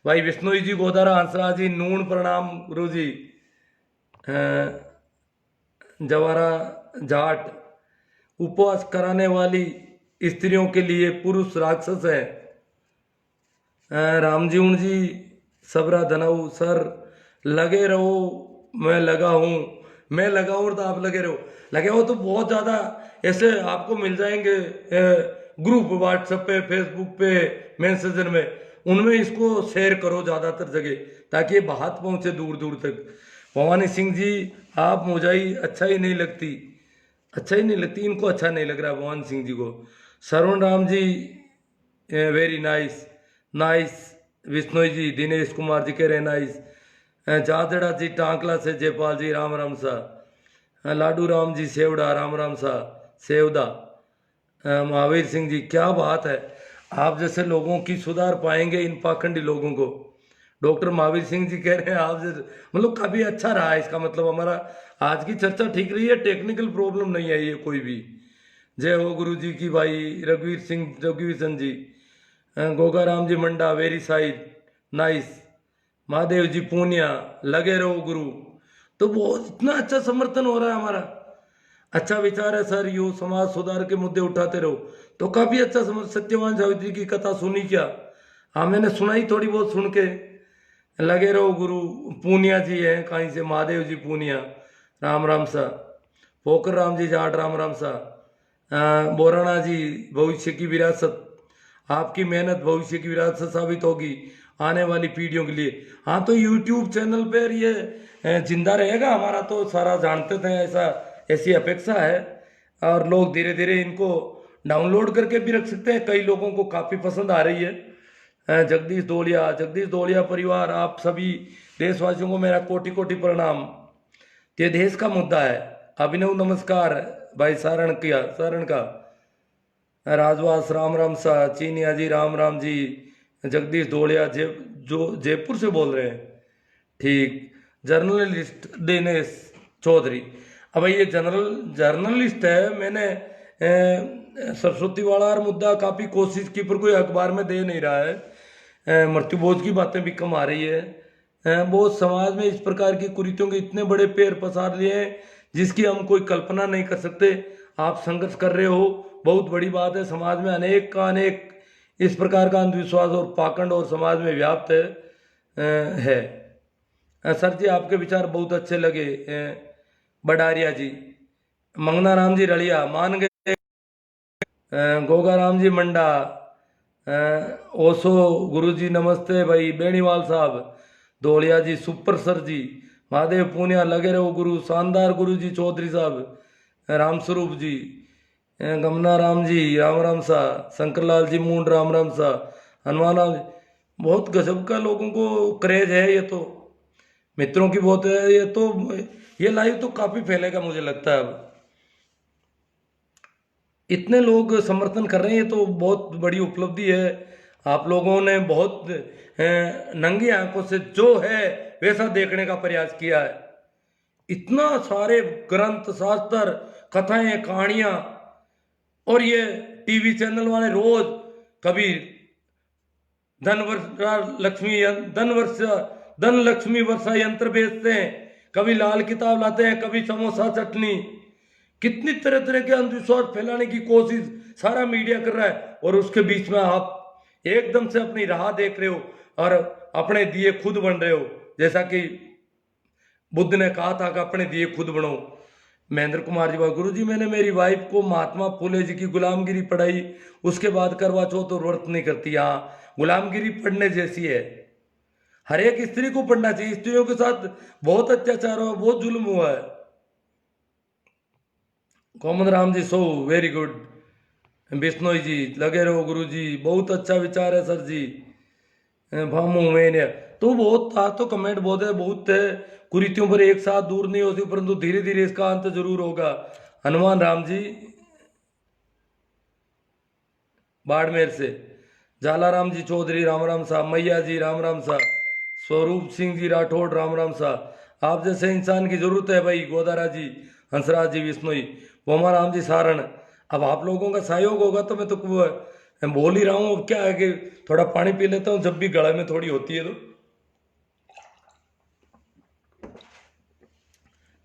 [SPEAKER 1] भाई विष्णु जी, गोदारा, हंसराज जी, नून प्रणाम गुरु जी, जवारा जाट, उपवास कराने वाली स्त्रियों के लिए पुरुष राक्षस है। रामजीवन जी, सबरा धनाऊ सर, लगे रहो, मैं लगा हूँ, मैं लगा हूँ तो आप लगे रहो। लगे हो तो बहुत ज़्यादा ऐसे आपको मिल जाएंगे ग्रुप व्हाट्सएप पे, फेसबुक पे, मैसेंजर में, उनमें इसको शेयर करो ज़्यादातर जगह, ताकि ये बात पहुँचे दूर दूर तक। भवानी सिंह जी, आप मुझाई अच्छा ही नहीं लगती, अच्छा ही नहीं लगती, इनको अच्छा नहीं लग रहा भवानी सिंह जी को। श्रवण Ram ji, very nice nice. Vishnu ji, Dinesh Kumar ji कह रहे नाइस। जादड़ा जी टांकला से जयपाल जी, राम राम सा। लाडू राम जी सेवड़ा, राम राम सा सेवदा। महावीर सिंह जी, क्या बात है, आप जैसे लोगों की सुधार पाएंगे इन पाखंडी लोगों को। डॉक्टर महावीर सिंह जी कह रहे हैं आप जैसे, मतलब काफी अच्छा रहा है इसका मतलब। हमारा आज की चर्चा ठीक रही है, टेक्निकल प्रॉब्लम नहीं है ये कोई भी। जय हो गुरु जी की। भाई रघुवीर सिंह, रघुवीर जी, गोगा राम जी मंडा, वेरी साइड नाइस। महादेव जी पूनिया, लगे रहो गुरु। तो बहुत इतना अच्छा समर्थन हो रहा है हमारा, अच्छा विचार है सर, यू समाज सुधार के मुद्दे उठाते रहो। तो काफी अच्छा समझ। सत्यवान सावित्री की कथा सुनी क्या? हाँ मैंने सुनाई थोड़ी बहुत सुन के। लगे रहो गुरु, पूनिया जी हैं कहीं से, महादेव जी पूनिया, राम राम सा। पोकर राम जी जाट, राम राम सा। बोराणा जी, भविष्य की विरासत, आपकी मेहनत भविष्य की विरासत साबित होगी आने वाली पीढ़ियों के लिए। हाँ तो यूट्यूब चैनल पर ये जिंदा रहेगा हमारा, तो सारा जानते थे, ऐसा ऐसी अपेक्षा है। और लोग धीरे धीरे इनको डाउनलोड करके भी रख सकते हैं, कई लोगों को काफ़ी पसंद आ रही है। जगदीश दौड़िया परिवार, आप सभी देशवासियों को मेरा कोटि कोटि प्रणाम। ये देश का मुद्दा है। अभिनव नमस्कार भाई सारण का। राजवास, राम राम सा। चीनिया जी, राम राम जी। जगदीश दौड़िया, जो जयपुर से बोल रहे हैं, ठीक। जर्नलिस्ट दिनेश चौधरी, अब ये जर्नलिस्ट है। मैंने सरस्वती वाला और मुद्दा काफ़ी कोशिश की, पर कोई अखबार में दे नहीं रहा है। मृत्यु भोज की बातें भी कम आ रही है। बहुत समाज में इस प्रकार की कुरीतियों के इतने बड़े पैर पसार लिए हैं जिसकी हम कोई कल्पना नहीं कर सकते। आप संघर्ष कर रहे हो, बहुत बड़ी बात है। समाज में अनेक का अनेक इस प्रकार का अंधविश्वास और पाखंड और समाज में व्याप्त है। सर जी आपके विचार बहुत अच्छे लगे। बडारिया जी, मंगना राम जी रड़िया, मान गए। गोगा राम जी मंडा, ओसो गुरु जी नमस्ते भाई। बेणीवाल साहब, दौड़िया जी, सुपर सर जी, महादेव पूनिया, लगे रहो गुरु, शानदार गुरु जी चौधरी साहब, रामस्वरूप जी, गमना राम जी, राम राम सा। शंकरलाल जी मूंड, राम राम सा। हनुमान राम जी, बहुत गजब का लोगों को क्रेज है। ये तो मित्रों की बहुत है। ये लाइव तो काफी फैलेगा मुझे लगता है। अब इतने लोग समर्थन कर रहे हैं, ये तो बहुत बड़ी उपलब्धि है। आप लोगों ने बहुत नंगी आंखों से जो है वैसा देखने का प्रयास किया है। इतना सारे ग्रंथ शास्त्र कथाएं कहानियां, और ये टीवी चैनल वाले रोज कभी धन वर्षा लक्ष्मी धन वर्षा धन लक्ष्मी वर्षा यंत्र बेचते हैं, कभी लाल किताब लाते हैं, कभी समोसा चटनी, कितनी तरह तरह के अंधविश्वास फैलाने की कोशिश सारा मीडिया कर रहा है। और उसके बीच में आप एकदम से अपनी राह देख रहे हो और अपने दिए खुद बन रहे हो। जैसा कि बुद्ध ने कहा था कि अपने दिए खुद बनो। महेंद्र कुमार जी, गुरु जी मैंने मेरी वाइफ को महात्मा फुले जी की गुलामगिरी पढ़ाई, उसके बाद करवा चौथ और व्रत नहीं करती। हाँ, गुलामगिरी पढ़ने जैसी है, हर एक स्त्री को पढ़ना चाहिए। स्त्रियों के साथ बहुत अत्याचार हुआ, बहुत जुल्म हुआ है। Common Ram ji, so very good. Bishnoi जी, लगे रहो गुरु जी, बहुत अच्छा विचार है सर जी। भामू मैंने तो बहुत था, तो कमेंट बहुत है, बहुत है। कुरीतियों पर एक साथ दूर नहीं होती, परंतु धीरे धीरे इसका अंत जरूर होगा। हनुमान राम जी बाड़मेर से, झालाराम जी चौधरी राम राम साहब, मैया जी राम राम साहब, स्वरूप सिंह जी राठौड़ राम राम साहब। आप जैसे इंसान की जरूरत है भाई। गोदारा जी, हंसराज जी विश्नोई, पोमा राम जी सारण। अब आप लोगों का सहयोग होगा तो मैं बोल ही रहा हूँ। अब क्या है कि थोड़ा पानी पी लेता हूँ, जब भी गला में थोड़ी होती है तो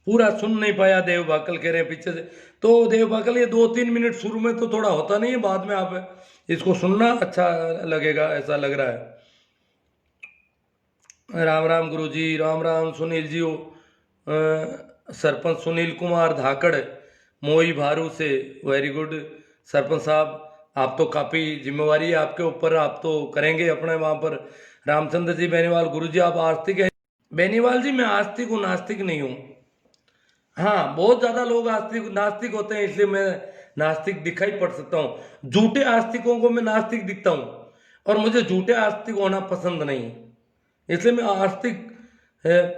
[SPEAKER 1] पूरा सुन नहीं पाया। देव बाकल कह रहे हैं पीछे से, तो देव बाकल ये 2-3 मिनट शुरू में तो थोड़ा होता नहीं है, बाद में आप इसको सुनना अच्छा लगेगा, ऐसा लग रहा है। राम राम गुरु जी, राम राम सुनील जी। सरपंच सुनील कुमार धाकड़ मोई भारू से, वेरी गुड सरपंच साहब। आप तो काफ़ी जिम्मेवारी है आपके ऊपर, आप तो करेंगे अपने वहाँ पर। रामचंद्र जी बेनीवाल, गुरु जी आप आस्तिक हैं? बेनीवाल जी मैं आस्तिक हूँ, नास्तिक नहीं हूँ। हाँ, बहुत ज़्यादा लोग आस्तिक नास्तिक होते हैं, इसलिए मैं नास्तिक दिखाई पड़ सकता हूँ। झूठे आस्तिकों को मैं नास्तिक दिखता हूँ, और मुझे झूठे आस्तिक होना पसंद नहीं, इसलिए मैं आस्तिक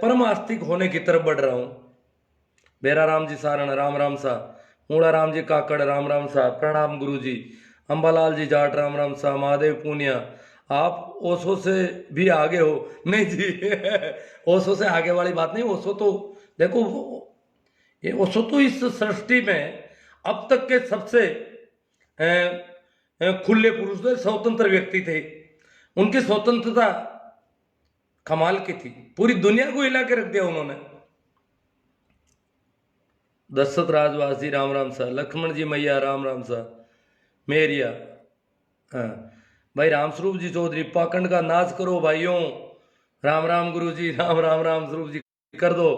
[SPEAKER 1] परम आस्तिक होने की तरफ बढ़ रहा हूँ। बेरा राम जी सारण राम राम सा, मूड़ा राम जी काकड़ राम राम सा, प्रणाम गुरु जी। अम्बालाल जी जाट राम राम सा, महादेव पूनिया। आप ओशो से भी आगे हो? नहीं जी ओशो से आगे वाली बात नहीं। ओशो तो देखो, ये ओशो तो इस सृष्टि में अब तक के सबसे खुले पुरुष थे, स्वतंत्र व्यक्ति थे। उनकी स्वतंत्रता कमाल की थी, पूरी दुनिया को हिला के रख दिया उन्होंने। दशरथ राजवासी राम राम सा, लक्ष्मण जी मैया राम राम सा, मेरिया। हाँ भाई, रामस्वरूप जी चौधरी, पाखंड का नाश करो भाइयों। राम राम गुरु जी, राम राम राम स्वरूप जी, कर दो,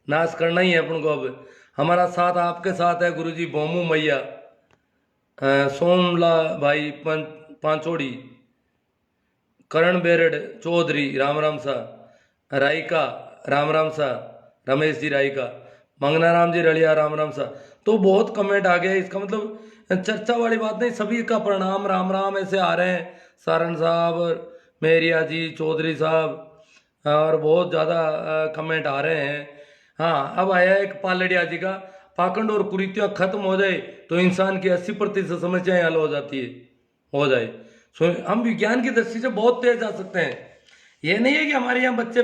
[SPEAKER 1] नाश करना ही है अपन को। अब हमारा साथ आपके साथ है गुरु जी। भोमू मैया, सोमला भाई पांचोड़ी, करण बेरड चौधरी राम राम सा, रायका राम राम सा, रमेश जी रायका, मंगना राम जी रलिया राम राम सा। तो बहुत कमेंट आ गए, इसका मतलब चर्चा वाली बात नहीं, सभी का प्रणाम राम राम ऐसे आ रहे हैं। सारण साहब, मेरिया जी, चौधरी साहब, और बहुत ज़्यादा कमेंट आ रहे हैं। हाँ, अब आया एक पालड़िया जी का, पाखंड और कुरीतियाँ खत्म हो जाए तो इंसान की 80% समस्याएं हल हो जाती है, हो जाए। सो हम विज्ञान की दृष्टि से बहुत तेज जा सकते हैं। ये नहीं है कि हमारे यहाँ बच्चे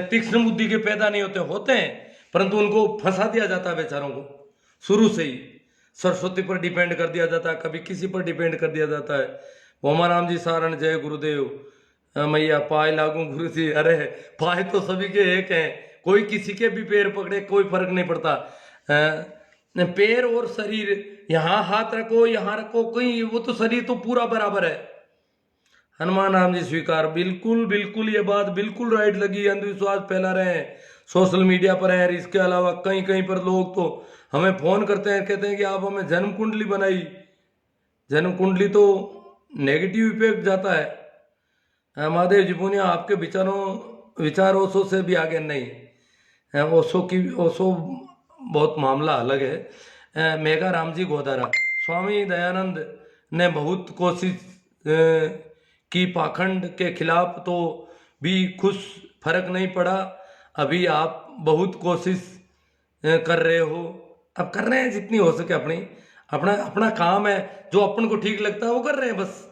[SPEAKER 1] तीक्ष्ण बुद्धि के पैदा नहीं होते हैं, परंतु उनको फंसा दिया जाता है बेचारों को शुरू से ही। सरस्वती पर डिपेंड कर दिया जाता है, कभी किसी पर डिपेंड कर दिया जाता है। भोमा राम जी सारण, जय गुरुदेव। मैया पाए लागू गुरु जी, अरे पाए तो सभी के एक हैं, कोई किसी के भी पैर पकड़े कोई फर्क नहीं पड़ता। पैर और शरीर, यहाँ हाथ रखो यहाँ रखो, कहीं वो तो शरीर तो पूरा बराबर है। हनुमान राम जी स्वीकार, बिल्कुल बिल्कुल, ये बात बिल्कुल राइट लगी। अंधविश्वास फैला रहे हैं सोशल मीडिया पर है। इसके अलावा कहीं कहीं पर लोग तो हमें फोन करते हैं, कहते हैं कि आप हमें जन्म कुंडली बनाई। जन्म कुंडली तो नेगेटिव इफेक्ट जाता है। महादेव जी पुनिया, आपके विचार ओशो से भी आगे नहीं। ओशो बहुत मामला अलग है। मेघा राम जी गोदारा, स्वामी दयानंद ने बहुत कोशिश की पाखंड के खिलाफ, तो भी कुछ फर्क नहीं पड़ा। अभी आप बहुत कोशिश कर रहे हो, अब कर रहे हैं जितनी हो सके। अपना काम है, जो अपन को ठीक लगता है वो कर रहे हैं बस।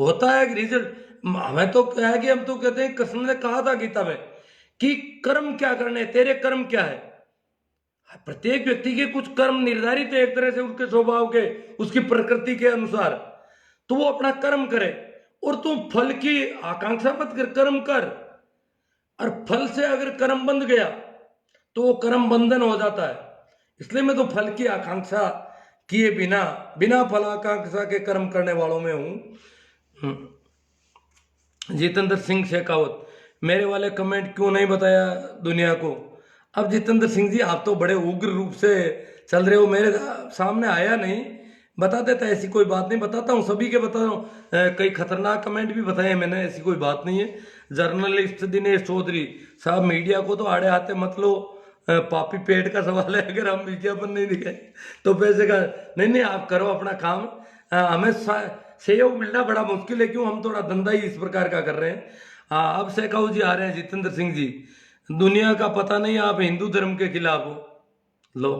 [SPEAKER 1] होता है कि रिजल्ट। हमें तो क्या है कि हम तो कहते हैं कृष्ण ने कहा था गीता में कि कर्म क्या करने, तेरे कर्म क्या है। प्रत्येक व्यक्ति के कुछ कर्म निर्धारित है एक तरह से उसके स्वभाव के, उसकी प्रकृति के अनुसार, तो वो अपना कर्म करे। और तुम फल की आकांक्षा मत कर, कर्म कर। और फल से अगर कर्म बंध गया तो वो कर्म बंधन हो जाता है। इसलिए मैं तो फल की आकांक्षा किए बिना, बिना फल आकांक्षा के कर्म करने वालों में हूं। जितेंद्र सिंह शेखावत, मेरे वाले कमेंट क्यों नहीं बताया दुनिया को। अब जितेंद्र सिंह जी, आप तो बड़े उग्र रूप से चल रहे हो, मेरे सामने आया नहीं, बता देता, ऐसी कोई बात नहीं, बताता हूँ, सभी के बता रहा हूँ। कई खतरनाक कमेंट भी बताए मैंने, ऐसी कोई बात नहीं है। जर्नलिस्ट दिनेश चौधरी साहब, मीडिया को तो आड़े हाथे मत लो, पापी पेट का सवाल है। अगर हम विज्ञापन नहीं दिखाए तो पैसे का नहीं, नहीं आप करो अपना काम। हमें सहयोग मिलना बड़ा मुश्किल है, क्यों, हम थोड़ा धंधा ही इस प्रकार का कर रहे हैं। अब शेखाऊ जी आ रहे हैं, जितेंद्र सिंह जी, दुनिया का पता नहीं आप हिंदू धर्म के खिलाफ हो। लो,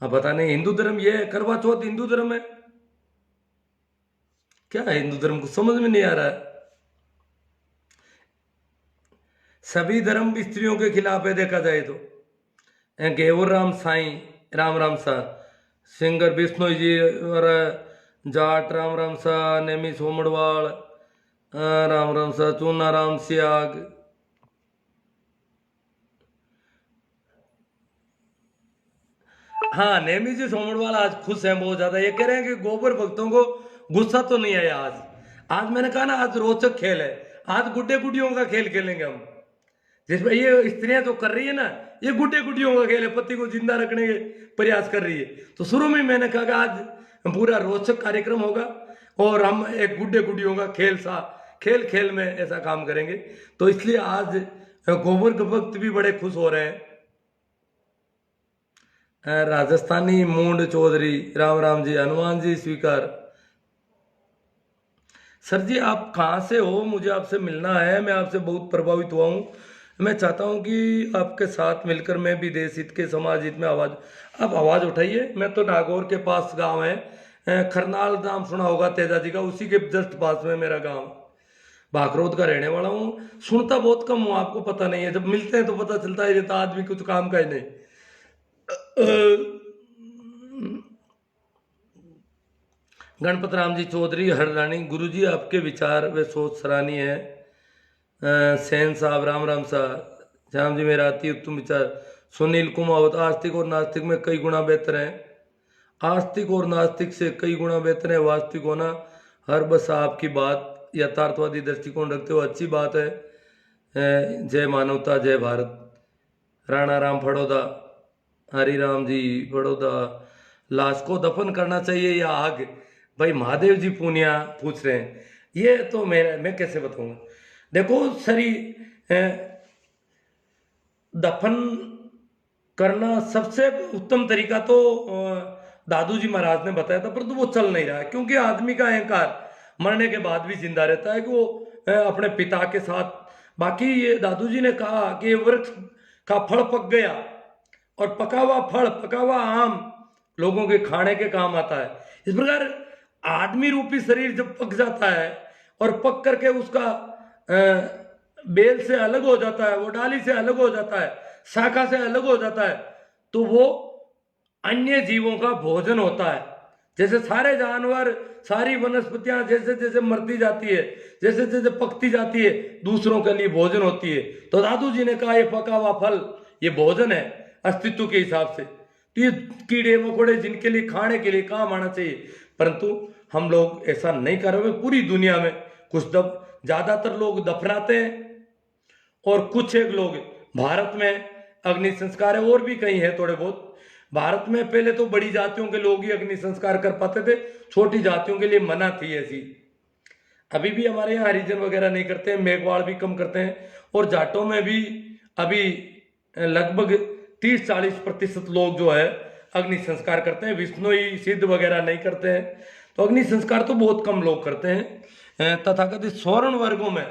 [SPEAKER 1] अब पता नहीं हिंदू धर्म ये है, करवा चौथ हिंदू धर्म है क्या है? हिंदू धर्म को समझ में नहीं आ रहा है। सभी धर्म स्त्रियों के खिलाफ है देखा जाए तो। गेवर राम साई, राम राम सा, सिंगर बिश्नोई जी और जाट राम राम सा, नेमी सोमड़वाल राम राम सा, चूना राम सियाग, हाँ नेमी जी सोमड़वाल आज खुश हैं बहुत ज्यादा। ये कह रहे हैं कि गोबर भक्तों को गुस्सा तो नहीं आया आज। आज मैंने कहा ना, आज रोचक खेल है, आज गुड्डे गुडियों का खेल खेलेंगे हम, जिसमें ये स्त्रियां तो कर रही है ना, ये गुड्डे गुडियों का खेल है, पति को जिंदा रखने के प्रयास कर रही है। तो शुरू में मैंने कहा कि आज पूरा रोचक कार्यक्रम होगा और हम एक गुड्डे गुडियों का खेल सा, खेल खेल में ऐसा काम करेंगे। तो इसलिए आज गोबर भक्त भी बड़े खुश हो रहे हैं। राजस्थानी मूंड चौधरी, राम राम जी, हनुमान जी स्वीकार। सर जी आप कहाँ से हो? मुझे आपसे मिलना है, मैं आपसे बहुत प्रभावित हुआ हूँ। मैं चाहता हूँ कि आपके साथ मिलकर मैं भी देश हित के, समाज हित में आवाज, आप आवाज उठाइए। मैं तो नागौर के पास गांव है, खरनाल नाम सुना होगा तेजा जी का, उसी के जस्ट पास में मेरा गांव, भाखरोद का रहने वाला हूँ। सुनता बहुत कम हूँ, आपको पता नहीं है, जब मिलते हैं तो पता चलता है ये तो आदमी कुछ काम का ही नहीं। गणपत राम जी चौधरी हररानी, गुरु जी आपके विचार व सोच सराहनीय है। सेन साहब, राम राम साहब, श्याम जी मेरा अति उत्तम विचार। सुनील कुमावत, आस्तिक और नास्तिक में कई गुना बेहतर है, आस्तिक और नास्तिक से कई गुना बेहतर है वास्तविक होना। हर बस आपकी बात यथार्थवादी दृष्टिकोण रखते हो, अच्छी बात है। जय मानवता, जय भारत। राणा राम फड़ौदा, हरी राम जी फड़ौदा, लाश को दफन करना चाहिए या आग? भाई महादेव जी पूनिया पूछ रहे हैं, ये तो मैं कैसे बताऊंगा। देखो सरी, दफन करना सबसे उत्तम तरीका तो दादू जी महाराज ने बताया था, परंतु वो चल नहीं रहा है, क्योंकि आदमी का अहंकार मरने के बाद भी जिंदा रहता है कि वो अपने पिता के साथ। बाकी ये दादू जी ने कहा कि ये वृक्ष का फल पक गया, और पका हुआ फल, पका हुआ आम लोगों के खाने के काम आता है। इस प्रकार आदमी रूपी शरीर जब पक जाता है और पक करके उसका बेल से अलग हो जाता है, वो डाली से अलग हो जाता है, शाखा से अलग हो जाता है, तो वो अन्य जीवों का भोजन होता है। जैसे सारे जानवर, सारी वनस्पतियां जैसे जैसे मरती जाती है, जैसे जैसे पकती जाती है, दूसरों के लिए भोजन होती है। तो दादू जी ने कहा ये पका हुआ फल ये भोजन है अस्तित्व के हिसाब से, तो ये कीड़े मकोड़े जिनके लिए खाने के लिए काम आना चाहिए। परंतु हम लोग ऐसा नहीं कर रहे। पूरी दुनिया में कुछ ज्यादातर लोग दफनाते हैं, और कुछ एक लोग, भारत में अग्नि संस्कार है, और भी कहीं है थोड़े बहुत। भारत में पहले तो बड़ी जातियों के लोग ही अग्नि संस्कार कर पाते थे, छोटी जातियों के लिए मना थी ऐसी। अभी भी हमारे यहाँ हरिजन वगैरह नहीं करते हैं, मेघवाड़ भी कम करते हैं, और जाटों में भी अभी लगभग 30-40% लोग जो है अग्नि संस्कार करते हैं, विष्णुई सिद्ध वगैरह नहीं करते हैं। तो अग्नि संस्कार तो बहुत कम लोग करते हैं। तथाकथित स्वर्ण वर्गों में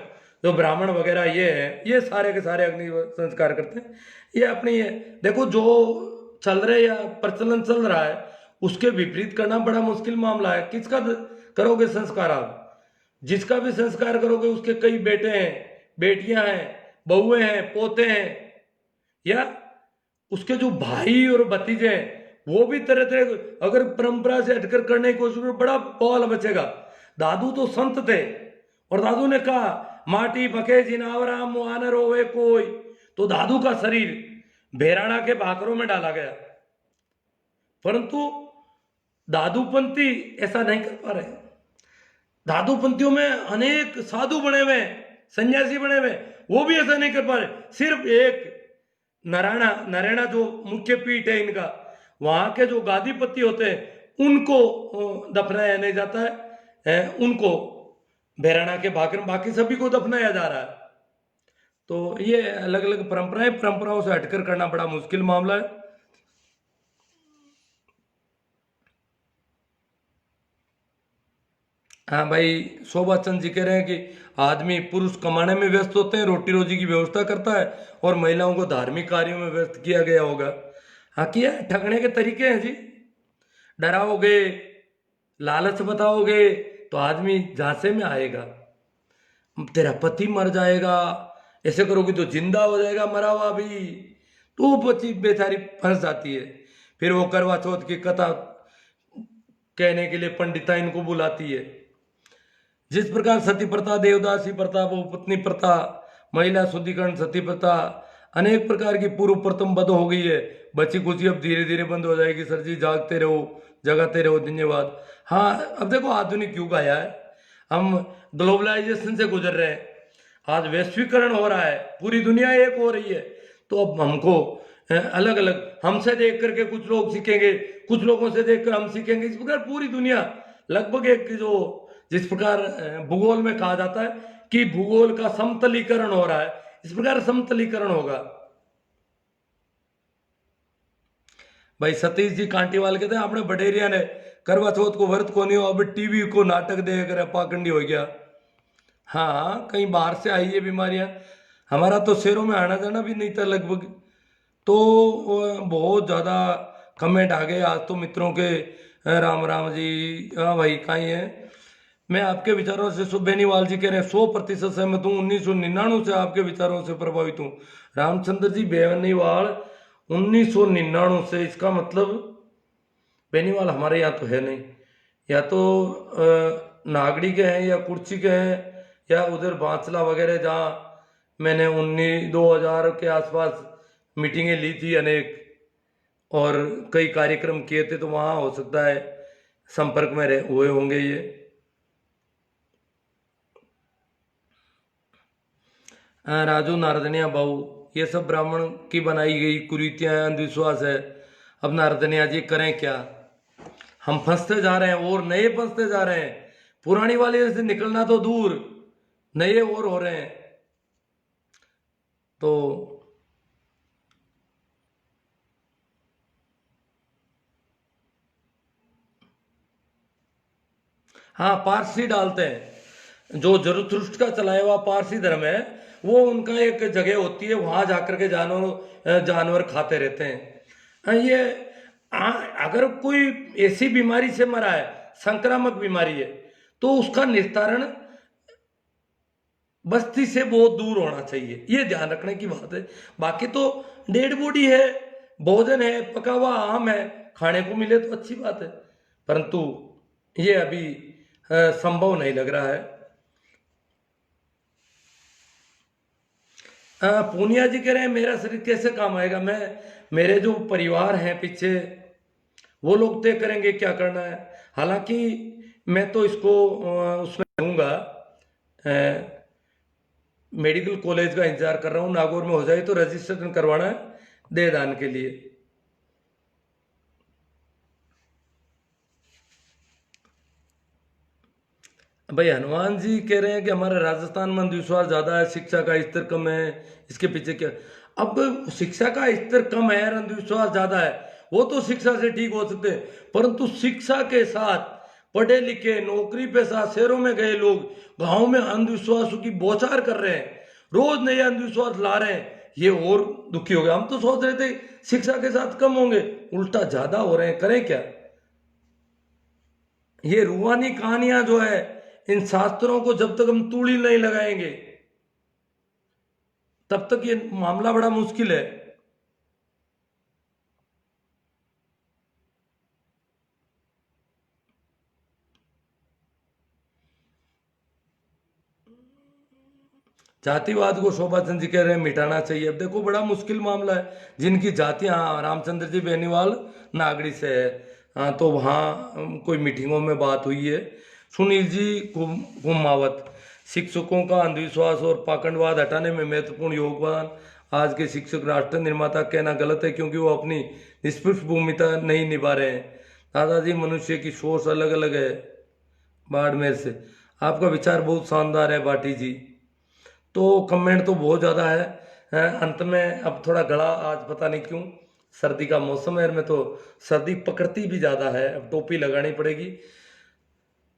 [SPEAKER 1] जो ब्राह्मण वगैरह ये है, ये सारे के सारे अग्नि संस्कार करते हैं। ये अपनी ये देखो, जो चल रहे या प्रचलन चल रहा है उसके विपरीत करना बड़ा मुश्किल मामला है। किसका करोगे संस्कार आप? जिसका भी संस्कार करोगे उसके कई बेटे हैं, बेटियां हैं, बहुएं हैं, पोते हैं, या उसके जो भाई और भतीजे हैं वो भी तरह तरह, अगर परंपरा से हटकर करने की कोशिश करो बड़ा बवाल बचेगा। दादू तो संत थे और दादू ने कहा माटी पके जिनावरा मुआनर होवे कोई, तो दादू का शरीर भेराणा के भाकरों में डाला गया, परंतु दादूपंथी ऐसा नहीं कर पा रहे। दादूपंथियों में अनेक साधु बने हुए, सन्यासी बने हुए, वो भी ऐसा नहीं कर पा रहे। सिर्फ एक नारायणा जो मुख्य पीठ है इनका, वहां के जो गादीपति होते हैं उनको दफनाया नहीं जाता है, उनको भैराणा के भाकर, बाकी सभी को दफनाया जा रहा है। तो ये अलग अलग परंपराओं से हटकर करना बड़ा मुश्किल मामला है। हाँ भाई, शोभा चंद जी कह रहे हैं कि आदमी पुरुष कमाने में व्यस्त होते हैं, रोटी रोजी की व्यवस्था करता है, और महिलाओं को धार्मिक कार्यों में व्यस्त किया गया होगा। हाँ किया, ठगने के तरीके हैं जी। डराओगे, लालच बताओगे तो आदमी झांसे में आएगा, तेरा पति मर जाएगा, ऐसे करोगे तो जिंदा हो जाएगा मरा हुआ भी, तो वो पति बेचारी फंस जाती है। फिर वो करवा चौथ की कथा कहने के लिए पंडिता इनको बुलाती है। जिस प्रकार सती प्रथा, देवदासी प्रथा, बहुपत्नी प्रथा, महिला शुद्धिकरण सती प्रथा, अनेक प्रकार की पूर्व प्रथम बंद हो गई है, बची कुची अब धीरे धीरे बंद हो जाएगी। सर जी जागते रहो, जगाते रहो, धन्यवाद। हाँ, अब देखो आधुनिक युग आया है, हम ग्लोबलाइजेशन से गुजर रहे हैं, आज वैश्वीकरण हो रहा है, पूरी दुनिया एक हो रही है, तो अब हमको अलग अलग, हमसे देख करके कुछ लोग सीखेंगे, कुछ लोगों से देखकर हम सीखेंगे, इस प्रकार पूरी दुनिया लगभग एक जो, जिस प्रकार भूगोल में कहा जाता है कि भूगोल का समतलीकरण हो रहा है, इस प्रकार समतलीकरण होगा। भाई सतीश जी कांटीवाल कहते हैं अपने बडेरिया ने करवा चौथ को व्रत को नहीं हो, अब टीवी को नाटक देकर पाखंडी हो गया। हाँ, कहीं बाहर से आई है बीमारियां, हमारा तो शहरों में आना जाना भी नहीं था लगभग, तो बहुत ज़्यादा कमेंट आ गए आज तो मित्रों के। राम राम जी, हाँ भाई कहीं है। मैं आपके विचारों से, बेनीवाल जी कह रहे हैं 100% सहमत हूँ, 1999 से आपके विचारों से प्रभावित हूँ। रामचंद्र जी बेनीवाल 1999 से, इसका मतलब बेनीवाल हमारे यहाँ तो है नहीं, या तो नागड़ी के हैं या कुर्ची के हैं या उधर बांसला वगैरह, जहाँ मैंने 2000 के आसपास मीटिंगें ली थी अनेक और कई कार्यक्रम किए थे, तो वहाँ हो सकता है संपर्क में हुए होंगे ये। राजू नारदनिया बाबू, ये सब ब्राह्मण की बनाई गई कुरीतियां, अंधविश्वास है। अब नारदनिया जी करें क्या, हम फंसते जा रहे हैं और नए फंसते जा रहे हैं, पुरानी वाले से निकलना तो दूर, नए और हो रहे हैं। तो हाँ, पारसी डालते हैं, जो जरथुस्त्र का चलाया हुआ पारसी धर्म है, वो उनका एक जगह होती है, वहां जाकर के जानवर खाते रहते हैं। ये अगर कोई ऐसी बीमारी से मरा है, संक्रामक बीमारी है, तो उसका निस्तारण बस्ती से बहुत दूर होना चाहिए, ये ध्यान रखने की बात है। बाकी तो डेड बॉडी है, भोजन है, पका हुआ आम है, खाने को मिले तो अच्छी बात है, परंतु ये अभी संभव नहीं लग रहा है। पूनिया जी कह रहे हैं मेरा शरीर कैसे काम आएगा, मेरे जो परिवार हैं पीछे, वो लोग तय करेंगे क्या करना है। हालांकि मैं तो इसको उसमें दूंगा, मेडिकल कॉलेज का इंतजार कर रहा हूँ, नागौर में हो जाए तो रजिस्ट्रेशन करवाना है देहदान के लिए। भाई हनुमान जी कह रहे हैं कि हमारे राजस्थान में अंधविश्वास ज्यादा है, शिक्षा का स्तर कम है, इसके पीछे क्या। अब शिक्षा का स्तर कम है और अंधविश्वास ज्यादा है, वो तो शिक्षा से ठीक हो सकते हैं, परंतु शिक्षा के साथ पढ़े लिखे नौकरी पे साथ शहरों में गए लोग गांव में अंधविश्वासों की बौछार कर रहे हैं, रोज नए अंधविश्वास ला रहे हैं, ये और दुखी हो गए। हम तो सोच रहे थे शिक्षा के साथ कम होंगे, उल्टा ज्यादा हो रहे हैं, करें क्या। ये रूहानी कहानियां जो है इन शास्त्रों को जब तक हम तूड़ी नहीं लगाएंगे तब तक ये मामला बड़ा मुश्किल है। जातिवाद को शोभा चंद जी कह रहे हैं मिटाना चाहिए। अब देखो बड़ा मुश्किल मामला है। जिनकी जाति, हाँ रामचंद्र जी बेनीवाल नागड़ी से है, हाँ तो वहाँ कोई मीटिंगों में बात हुई है। सुनील जी कुमावत, शिक्षकों का अंधविश्वास और पाखंडवाद हटाने में महत्वपूर्ण योगदान। आज के शिक्षक राष्ट्र निर्माता कहना गलत है क्योंकि वो अपनी निष्पक्ष भूमिका नहीं निभा रहे हैं। दादाजी मनुष्य की सोच अलग अलग है। बाड़मेर से आपका विचार बहुत शानदार है बाटी जी। तो कमेंट तो बहुत ज़्यादा है। अंत में अब थोड़ा गला, आज पता नहीं क्यों सर्दी का मौसम है, में तो सर्दी पकड़ती भी ज़्यादा है, अब टोपी लगानी पड़ेगी।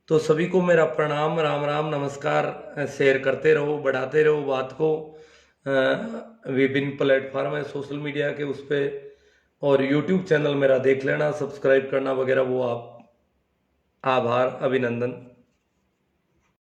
[SPEAKER 1] तो सभी को मेरा प्रणाम, राम राम, नमस्कार। शेयर करते रहो, बढ़ाते रहो बात को। विभिन्न प्लेटफॉर्म है सोशल मीडिया के, उस पर और यूट्यूब चैनल मेरा देख लेना, सब्सक्राइब करना वगैरह वो आप। आभार, अभिनंदन।